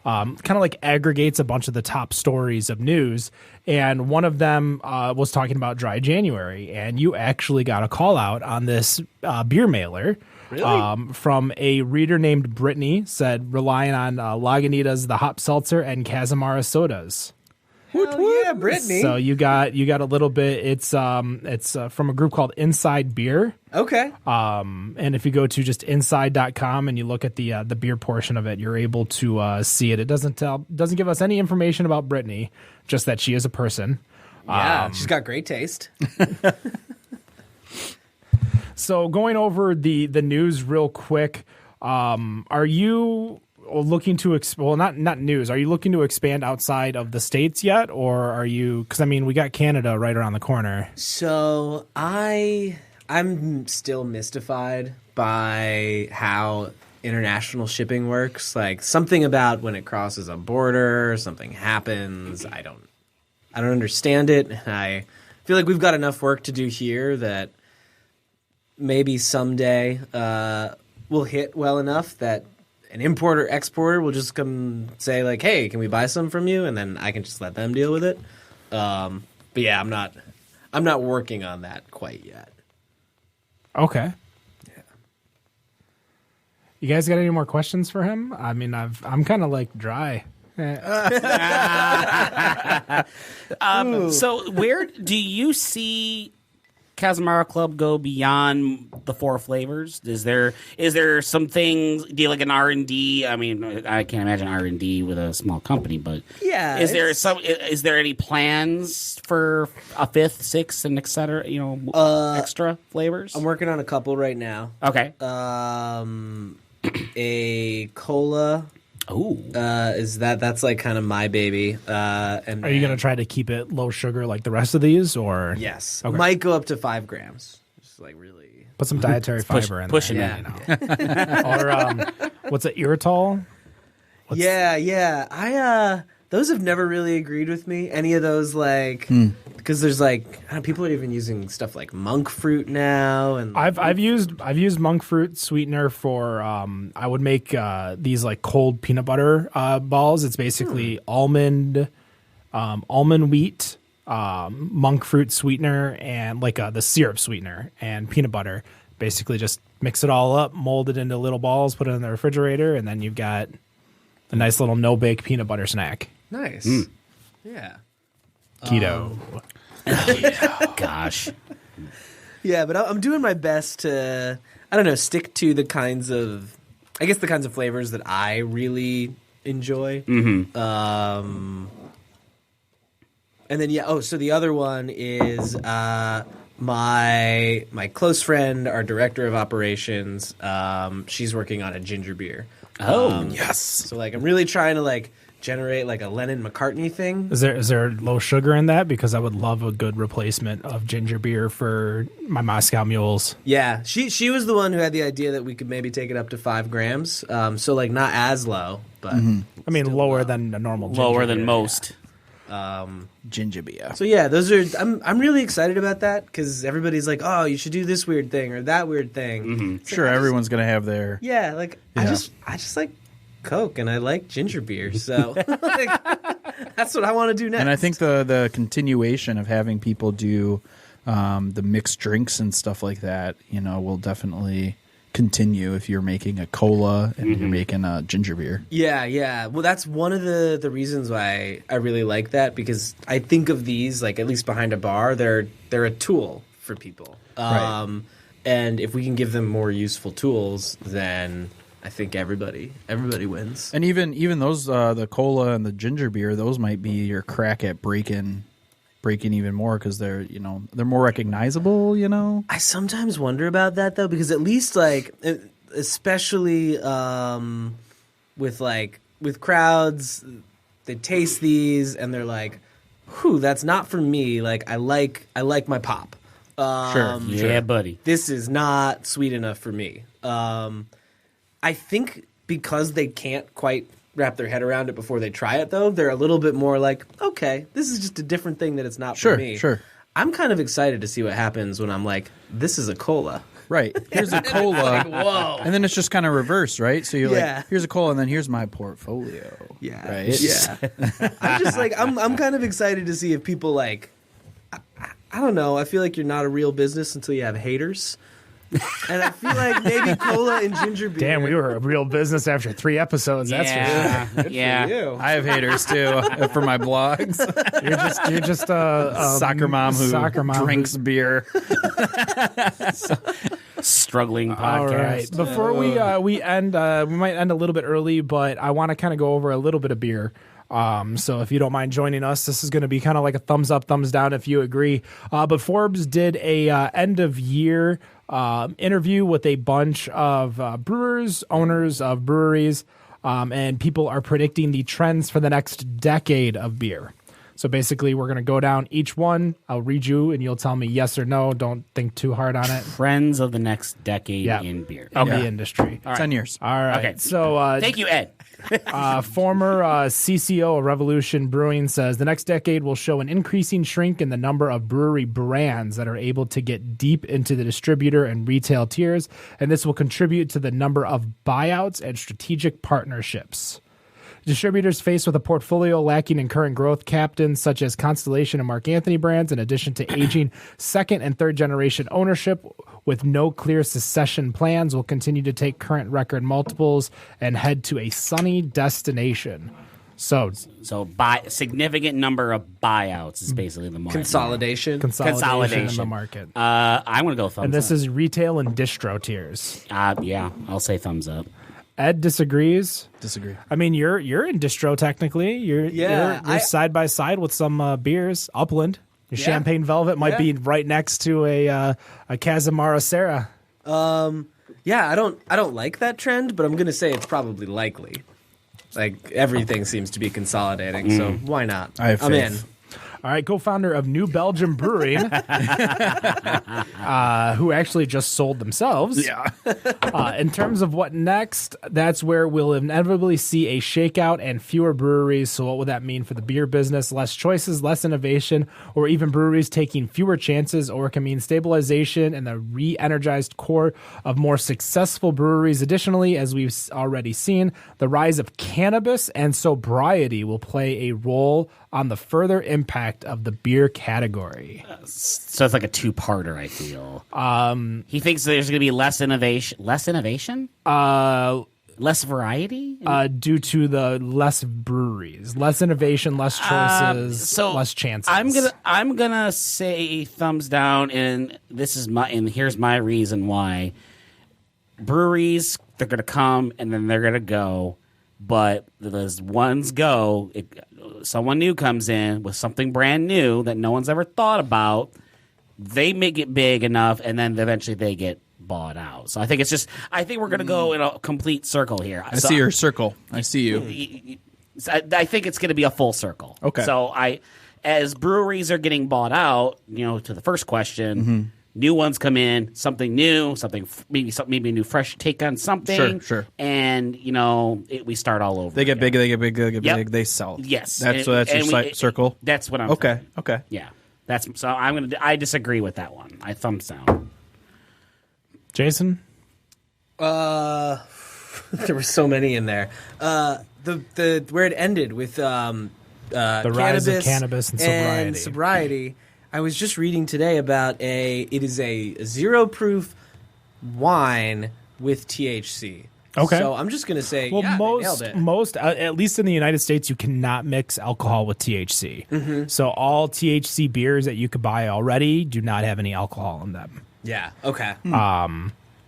kind of like aggregates a bunch of the top stories of news. And one of them was talking about Dry January, and you actually got a call out on this beer mailer. Really? From a reader named Brittany, said relying on Lagunitas, the hop seltzer, and Casamara sodas. Hell yeah, Brittany. So you got a little bit. It's from a group called Inside Beer. Okay. And if you go to just inside.com and you look at the beer portion of it, you're able to see it. It doesn't give us any information about Brittany, just that she is a person. Yeah, she's got great taste. So going over the news real quick, are you looking to not news? Are you looking to expand outside of the States yet, or are you? Because I mean, we got Canada right around the corner. So I'm still mystified by how international shipping works. Like something about when it crosses a border, something happens. I don't understand it. I feel like we've got enough work to do here that maybe someday we'll hit well enough that an importer exporter will just come say like, "Hey, can we buy some from you?" And then I can just let them deal with it. But yeah, I'm not working on that quite yet. Okay. Yeah. You guys got any more questions for him? I mean, I'm kind of like dry. So where do you see Casamara Club go beyond the 4 flavors? Is there some things? Do you like an R&D? I mean, I can't imagine R&D with a small company, but Yeah, is there any plans for a 5th, 6th, and et cetera? Extra flavors. I'm working on a couple right now. Okay. A cola. Oh, That's like kind of my baby. And Are you going to try to keep it low sugar like the rest of these, or Yes, Okay. might go up to 5 grams. Just like really. put some dietary fiber in pushing there? it. Or what's it, erythritol? Yeah. Those have never really agreed with me. Any of those, like, because there's like people are even using stuff like monk fruit now, and I've used monk fruit sweetener for I would make these like cold peanut butter balls. It's basically almond wheat, monk fruit sweetener, and like the syrup sweetener and peanut butter. Basically, just mix it all up, mold it into little balls, put it in the refrigerator, and then you've got a nice little no-bake peanut butter snack. nice. Yeah. Keto. gosh. Yeah, but I'm doing my best to, I don't know, stick to the kinds of flavors that I really enjoy. Mm-hmm. And then so the other one is my close friend, our director of operations. She's working on a ginger beer. Yes. So like I'm really trying to like generate like a Lennon-McCartney thing. Is there low sugar in that? Because I would love a good replacement of ginger beer for my Moscow Mules. Yeah, she was the one who had the idea that we could maybe take it up to 5 grams. So like not as low, but I mean, lower than a normal ginger Lower than beer. most. Ginger beer. So yeah, those are. I'm really excited about that because everybody's like, oh, you should do this weird thing or that weird thing. Mm-hmm. Sure, everyone's going to have their... Yeah, like I just like Coke and I like ginger beer, so like, that's what I want to do next. And I think the continuation of having people do the mixed drinks and stuff like that, will definitely continue if you're making a cola and you're making a ginger beer. Yeah. Well, that's one of the reasons why I really like that, because I think of these, like, at least behind a bar, they're a tool for people. Right. And if we can give them more useful tools, then I think everybody wins. And even those the cola and the ginger beer, those might be your crack at breaking breaking even more because they're more recognizable. I sometimes wonder about that though, because at least especially with crowds, they taste these and they're like, "Whew, that's not for me." Like I like my pop. Sure. Yeah, buddy. This is not sweet enough for me. I think because they can't quite wrap their head around it before they try it, though, they're a little bit more like, okay, this is just a different thing that it's not for me. Sure. I'm kind of excited to see what happens when I'm like, this is a cola. Right. Here's a cola. Whoa. And then it's just kind of reversed, right? So you're Yeah. like, here's a cola, and then here's my portfolio. Yeah. Right? Yeah. I'm just like, I'm kind of excited to see if people like, I don't know. I feel like you're not a real business until you have haters. And I feel like maybe cola and ginger beer. Damn, we were a real business after 3 episodes. That's for sure. Yeah. You. I have haters too for my blogs. You're just a Soccer mom who drinks beer. Struggling podcast. All right. Before we end, we might end a little bit early, but I want to kind of go over a little bit of beer. So if you don't mind joining us, this is going to be kind of like a thumbs up, thumbs down if you agree. But Forbes did a end of year interview with a bunch of brewers, owners of breweries, and people are predicting the trends for the next decade of beer. So basically, we're going to go down each one. I'll read you, and you'll tell me yes or no. Don't think too hard on it. Trends of the next decade in beer. Of the industry. 10 years. All right. Okay. So Thank you, Ed. former CCO of Revolution Brewing says the next decade will show an increasing shrink in the number of brewery brands that are able to get deep into the distributor and retail tiers, and this will contribute to the number of buyouts and strategic partnerships. Distributors faced with a portfolio lacking in current growth captains such as Constellation and Mark Anthony brands, in addition to aging second and third generation ownership with no clear succession plans, will continue to take current record multiples and head to a sunny destination. So Significant number of buyouts is basically the market. Consolidation in the market. I'm going to go thumbs up. And this is retail and distro tiers. Yeah, I'll say thumbs up. Ed disagrees. Disagree. I mean, you're in distro technically. You're side by side with some beers. Upland, your Champagne Velvet might be right next to a Casamara Sarah. Yeah, I don't like that trend, but I'm gonna say it's probably likely. Like everything seems to be consolidating, so why not? I'm in. All right, co-founder of New Belgium Brewing, who actually just sold themselves. Yeah. In terms of what next, that's where we'll inevitably see a shakeout and fewer breweries. So what would that mean for the beer business? Less choices, less innovation, or even breweries taking fewer chances, or it can mean stabilization and the re-energized core of more successful breweries. Additionally, as we've already seen, the rise of cannabis and sobriety will play a role on the further impact of the beer category. So it's like a two-parter, I feel. He thinks there's going to be less innovation. Less innovation? Less variety? Due to the less breweries, less innovation, less choices, less chances. I'm gonna say thumbs down, and here's my reason why. Breweries, they're gonna come and then they're gonna go, but those ones go. Someone new comes in with something brand new that no one's ever thought about. They make it big enough, and then eventually they get bought out. So I think we're going to go in a complete circle here. I see your circle. I see you. I think it's going to be a full circle. Okay. So as breweries are getting bought out, to the first question, new ones come in, something new, maybe a new fresh take on something. Sure. And we start all over. They get again. big, they sell. Yes. That's your circle. That's what I'm Okay. thinking. Okay. Yeah. I disagree with that one. I thumbs down. Jason? There were so many in there. The where it ended with The rise of cannabis and sobriety. I was just reading today about it is a zero proof wine with THC. Okay. So I'm just going to say, Well, they nailed it. most, at least in the United States, you cannot mix alcohol with THC. So all THC beers that you could buy already do not have any alcohol in them. Yeah. Okay.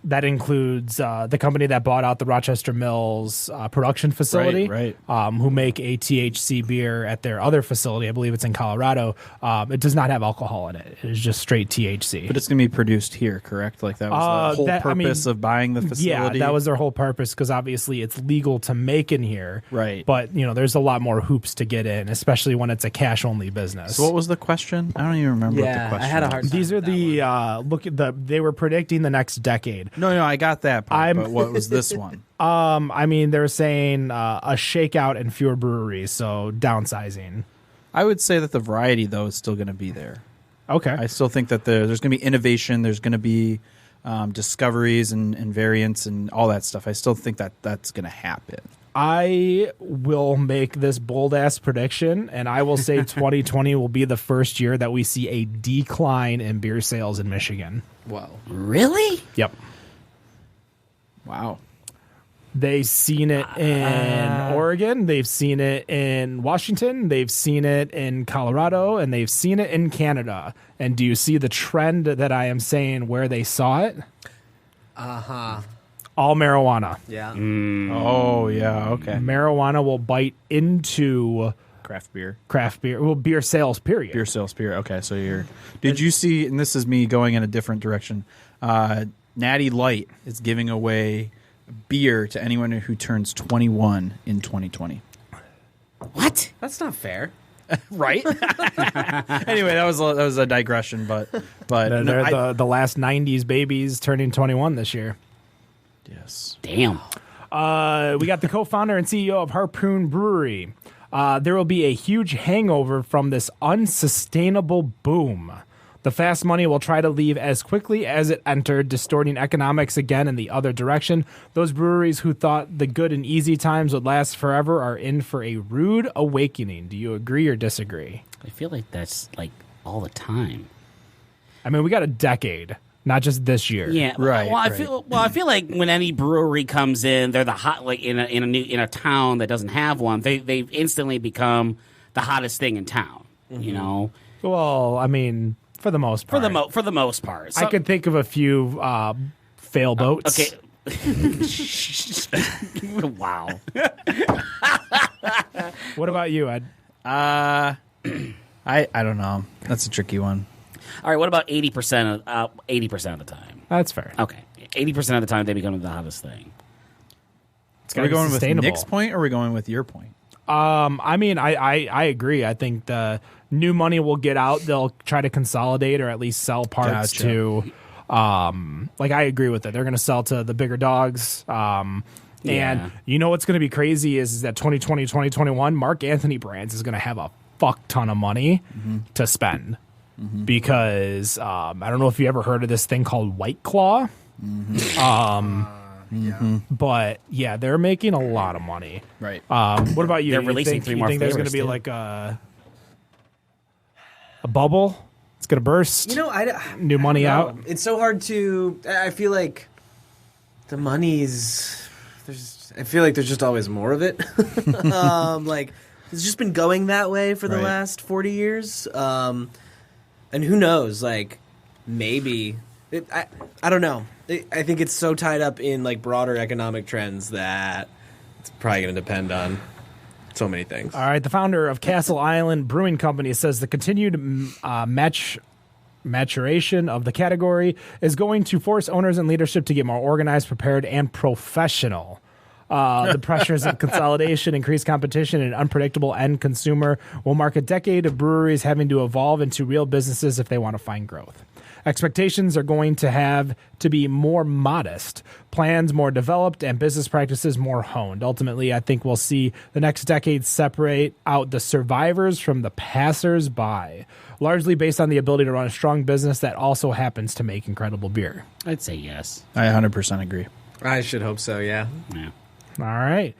That includes the company that bought out the Rochester Mills production facility, Right. who make a THC beer at their other facility. I believe it's in Colorado. It does not have alcohol in it. It is just straight THC. But it's going to be produced here, correct? Like that was the whole purpose of buying the facility? Yeah, that was their whole purpose because obviously it's legal to make in here. Right. But, there's a lot more hoops to get in, especially when it's a cash-only business. So what was the question? I don't even remember what the question I had a hard was. time. These are they were predicting the next decade. No, I got that part, but what was this one? They're saying a shakeout and fewer breweries, so downsizing. I would say that the variety, though, is still going to be there. Okay. I still think that there's going to be innovation. There's going to be discoveries and variants and all that stuff. I still think that that's going to happen. I will make this bold-ass prediction, and I will say 2020 will be the first year that we see a decline in beer sales in Michigan. Wow. Really? Yep. Wow. They've seen it in Oregon. They've seen it in Washington. They've seen it in Colorado, and they've seen it in Canada. And do you see the trend that I am saying where they saw it? Uh-huh. All marijuana. Yeah. Oh, yeah, okay. Marijuana will bite into Craft beer. Well, beer sales, period. Beer sales, beer. Okay, so did you see, and this is me going in a different direction, Natty Light is giving away beer to anyone who turns 21 in 2020. What? That's not fair. Right? Anyway, that was a digression, but They're the last 90s babies turning 21 this year. yes. Damn. We got the co-founder and CEO of Harpoon Brewery. There will be a huge hangover from this unsustainable boom. The fast money will try to leave as quickly as it entered, distorting economics again in the other direction. Those breweries who thought the good and easy times would last forever are in for a rude awakening. Do you agree or disagree? I feel like that's like all the time. I mean, we got a decade, not just this year. Yeah, Right, Well, I right. feel like when any brewery comes in, they're the hot like in a town that doesn't have one. They instantly become the hottest thing in town. You know, Well, I mean, for the most part. for the most part. I could think of a few fail boats. Okay. Wow. What about you, Ed? I don't know. That's a tricky one. All right. What about 80% of the time? That's fair. Okay, 80% of the time they become the hottest thing. It's Are gotta we be going with sustainable. Nick's point or are we going with your point? I mean, I agree. I think the new money will get out. They'll try to consolidate or at least sell parts Gotcha. to. I agree with it. They're going to sell to the bigger dogs. And you know what's going to be crazy is that 2020, 2021, Mark Anthony Brands is going to have a fuck ton of money to spend. Because I don't know if you ever heard of this thing called White Claw. But yeah, they're making a lot of money. Right. What about you? They're You releasing think, 3 you more think there's going to flavors, be too. like a bubble? It's going to burst. New money I don't out. know. It's so hard to. I feel like the money's. I feel like there's just always more of it. Like it's just been going that way for the Right. last 40 years. And who knows? Like maybe. I don't know. I think it's so tied up in like broader economic trends that it's probably going to depend on so many things. All right. The founder of Castle Island Brewing Company says the continued maturation of the category is going to force owners and leadership to get more organized, prepared, and professional. The pressures of consolidation, increased competition, and unpredictable end consumer will mark a decade of breweries having to evolve into real businesses if they want to find growth. Expectations are going to have to be more modest, plans more developed, and business practices more honed. Ultimately, I think we'll see the next decade separate out the survivors from the passers-by, largely based on the ability to run a strong business that also happens to make incredible beer. I'd say yes. I 100% agree. I should hope so. Yeah. Yeah. All right.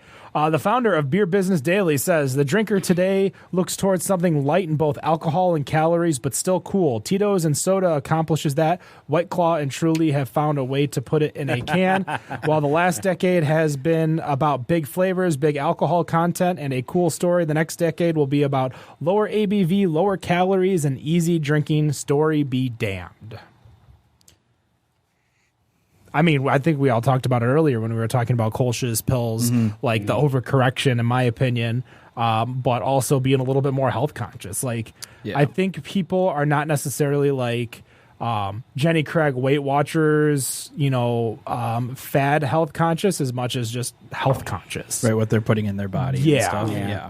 The founder of Beer Business Daily says the drinker today looks towards something light in both alcohol and calories, but still cool. Tito's and soda accomplishes that. White Claw and Truly have found a way to put it in a can. While the last decade has been about big flavors, big alcohol content, and a cool story, the next decade will be about lower ABV, lower calories, and easy drinking. Story be damned. I mean, I think we all talked about it earlier when we were talking about Kolsch's pills, like the overcorrection, in my opinion, but also being a little bit more health conscious. Like, I think people are not necessarily like Jenny Craig Weight Watchers, fad health conscious as much as just health conscious. Right, what they're putting in their body. Yeah. And stuff. Yeah.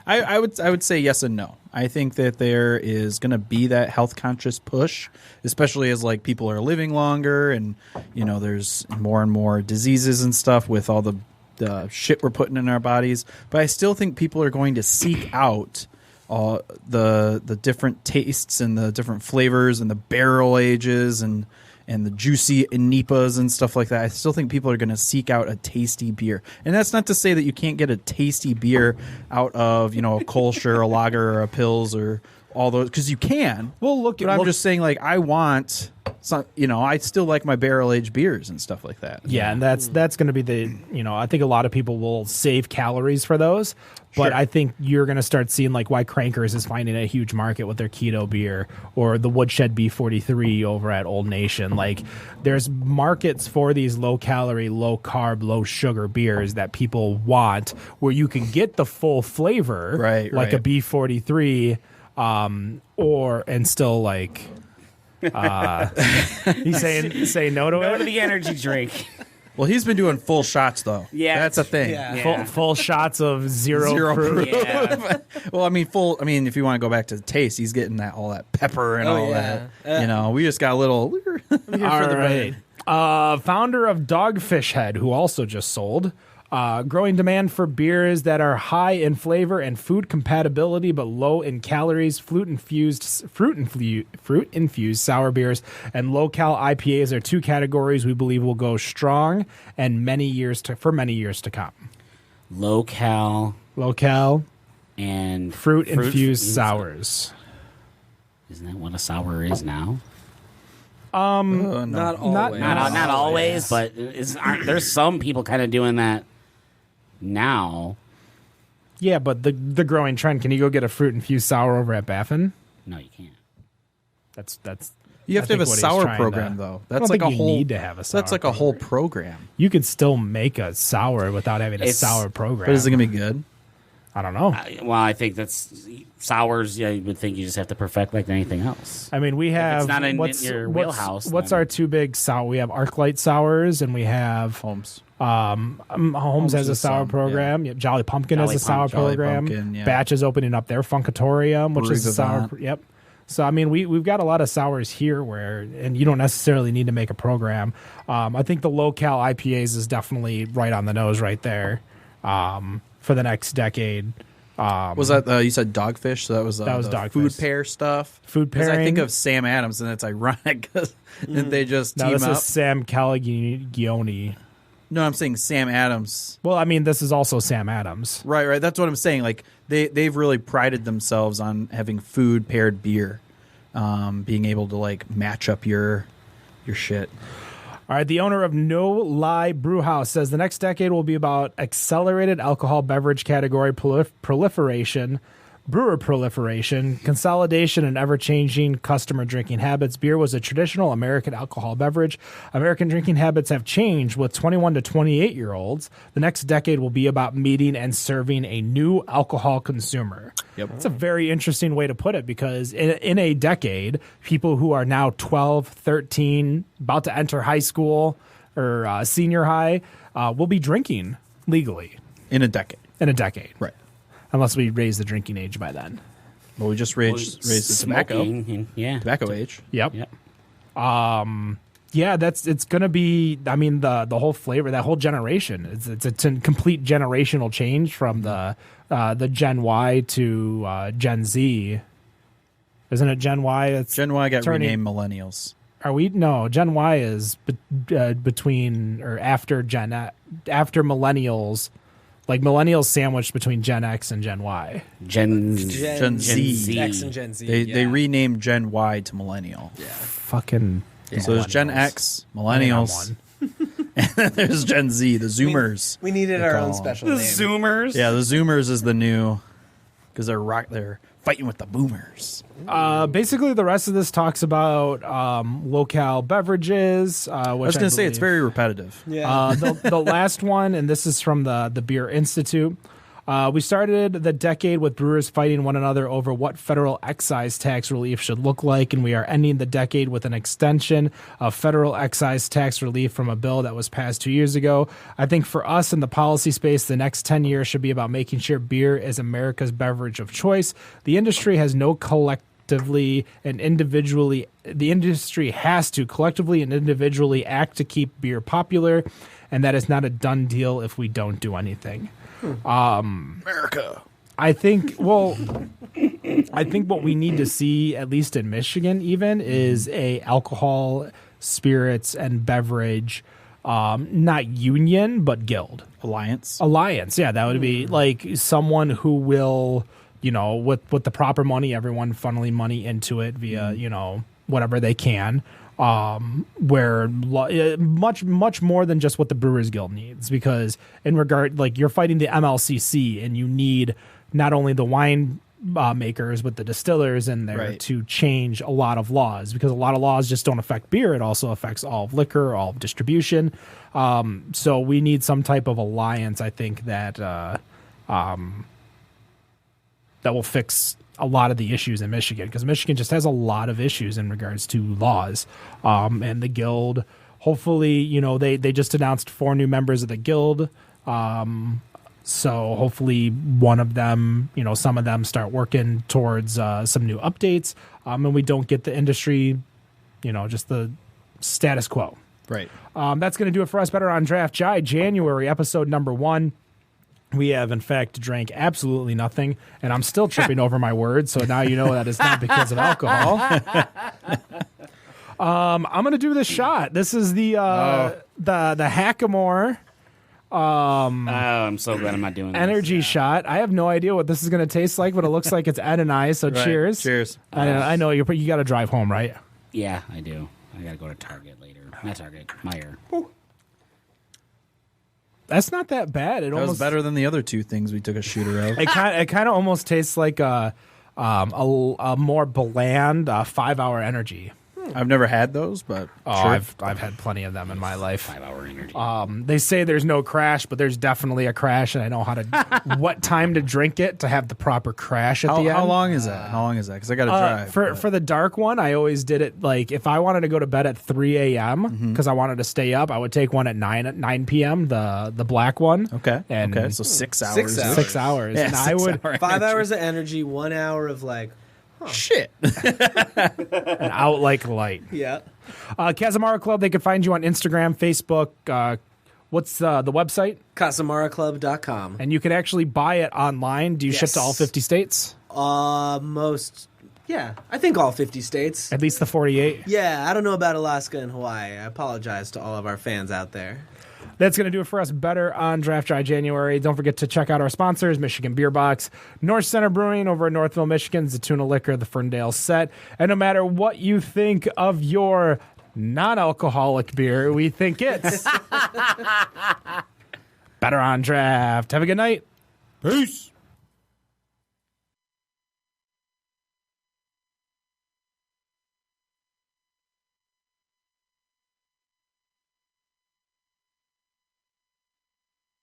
I would say yes and no. I think that there is going to be that health conscious push, especially as like people are living longer and there's more and more diseases and stuff with all the shit we're putting in our bodies. But I still think people are going to seek out the different tastes and the different flavors and the barrel ages and the juicy Nipas and stuff like that. I still think people are going to seek out a tasty beer. And that's not to say that you can't get a tasty beer out of, a Kolsch or a lager or a Pils or all those, because you can. Well, I'm just saying, like, I want some, I still like my barrel-aged beers and stuff like that. Yeah, and that's going to be the, I think a lot of people will save calories for those, but Sure. I think you're going to start seeing like why Crankers is finding a huge market with their keto beer, or the Woodshed B43 over at Old Nation. Like, there's markets for these low-calorie, low-carb, low-sugar beers that people want, where you can get the full flavor, like a B43, and still like... he's saying no to Go it. to the energy drink. Well, he's been doing full shots, though. Yeah. That's a thing. Yeah. Full shots of zero proof. Yeah. Well, if you want to go back to the taste, he's getting all that pepper and all that. We just got a little. All right. Founder of Dogfish Head, who also just sold. Growing demand for beers that are high in flavor and food compatibility but low in calories. Fruit infused sour beers and low-cal IPAs are two categories we believe will go strong and for many years to come. Low-cal and and fruit infused sours. Isn't that what a sour is now? Not always. Not always, but there's some people kind of doing that now. Yeah, but the growing trend. Can you go get a fruit infused sour over at Baffin? No, you can't. That's. You have to have a sour program, though. That's like a whole. Need to have a sour. That's like a whole program. You could still make a sour without having a sour program. But is it gonna be good? I don't know. I think that's sours. Yeah, you would think you just have to perfect like anything else. I mean, we have. It's not in your wheelhouse. What's our two big sour? We have ArcLight sours, and we have Holmes. Holmes has a sour program. Yep, Jolly Pumpkin has a sour program. Batch is opening up their Funkatorium, which is a sour. Yep. So I mean, we've got a lot of sours here and you don't necessarily need to make a program. I think the low-cal IPAs is definitely right on the nose right there for the next decade. Was that you said Dogfish? So that was Dogfish. food pair stuff. Food pairing. I think of Sam Adams, and it's ironic because they just team this up. is Sam Calagione. No, I'm saying Sam Adams. Well, I mean, this is also Sam Adams. Right. That's what I'm saying. Like they've really prided themselves on having food paired beer, being able to like match up your shit. All right, the owner of No Lie Brewhouse says the next decade will be about accelerated alcohol beverage category proliferation, brewer proliferation, consolidation, and ever-changing customer drinking habits. Beer was a traditional American alcohol beverage. American drinking habits have changed with 21 to 28-year-olds. The next decade will be about meeting and serving a new alcohol consumer. Yep. That's a very interesting way to put it, because in a decade, people who are now 12, 13, about to enter high school or senior high will be drinking legally. In a decade. Right. Unless we raise the drinking age by then. Well, we just raised the tobacco age. Yep. Yep. Yeah, it's going to be, I mean, the whole flavor, that whole generation. It's a complete generational change from the Gen Y to Gen Z. Isn't it Gen Y? Gen Y got renamed millennials. Are we? No, Gen Y is between or after after millennials. Like millennials sandwiched between Gen X and Gen Y. Gen Z. X and Gen Z. They renamed Gen Y to millennial. Yeah. Fucking. Yeah. So there's Gen X, millennials, and then there's Gen Z, the Zoomers. We needed our own special name. Zoomers. Yeah, the Zoomers is the new, because they're Fighting with the boomers. Basically, the rest of this talks about locale beverages. I was going to say it's very repetitive. Yeah. The last one, and this is from the Beer Institute. We started the decade with brewers fighting one another over what federal excise tax relief should look like, and we are ending the decade with an extension of federal excise tax relief from a bill that was passed 2 years ago. I think for us in the policy space, the next 10 years should be about making sure beer is America's beverage of choice. The industry has no collectively and individually, the industry has to collectively and individually act to keep beer popular, and that is not a done deal if we don't do anything. America. I think what we need to see, at least in Michigan even, is a alcohol, spirits, and beverage, not union, but guild. Alliance. Yeah, that would be like someone who will, with the proper money, everyone funneling money into it via, whatever they can. Where much more than just what the Brewers Guild needs, because in regard, like, you're fighting the MLCC and you need not only the wine makers but the distillers in there to change a lot of laws, because a lot of laws just don't affect beer. It also affects all of liquor, all of distribution. So we need some type of alliance, I think, that will fix a lot of the issues in Michigan, because Michigan just has a lot of issues in regards to laws. And the guild, hopefully, they just announced 4 new members of the guild. So hopefully one of them, some of them start working towards some new updates. And we don't get the industry, just the status quo. Right. That's going to do it for us. Better on Draft January, episode number 1. We have, in fact, drank absolutely nothing, and I'm still tripping over my words, so now you know that it's not because of alcohol. I'm going to do this shot. This is the Hackamore I'm so glad I'm not doing this. energy shot. I have no idea what this is going to taste like, but it looks like it's Ed and I, so cheers. Cheers. I know you got to drive home, right? Yeah, I do. I got to go to Target later. Not Target, Meijer. That's not that bad. It That was better than the other 2 things we took a shooter of. It kind of almost tastes like a more bland 5-hour energy. I've never had those, but sure. I've had plenty of them in my life. 5-hour energy. They say there's no crash, but there's definitely a crash, and I know what time to drink it to have the proper crash at the end. How long is that? Because I got to drive. For the dark one, I always did it like if I wanted to go to bed at 3 a.m. because I wanted to stay up, I would take one at 9 p.m. the black one. Okay. And so 6 hours. 6 hours. 6 hours. Yeah, and I would 5 hours of energy, 1 hour of shit. and out like light. yeah. Casamara Club, they can find you on Instagram, Facebook. What's the website? CasamaraClub.com. And you can actually buy it online. Do you ship to all 50 states? Yeah, I think all 50 states. At least the 48? Yeah, I don't know about Alaska and Hawaii. I apologize to all of our fans out there. That's going to do it for us. Better on Draft Dry January. Don't forget to check out our sponsors, Michigan Beer Box, North Center Brewing over in Northville, Michigan, Zatuna Liquor, the Ferndale Set. And no matter what you think of your non-alcoholic beer, we think it's Better on Draft. Have a good night. Peace.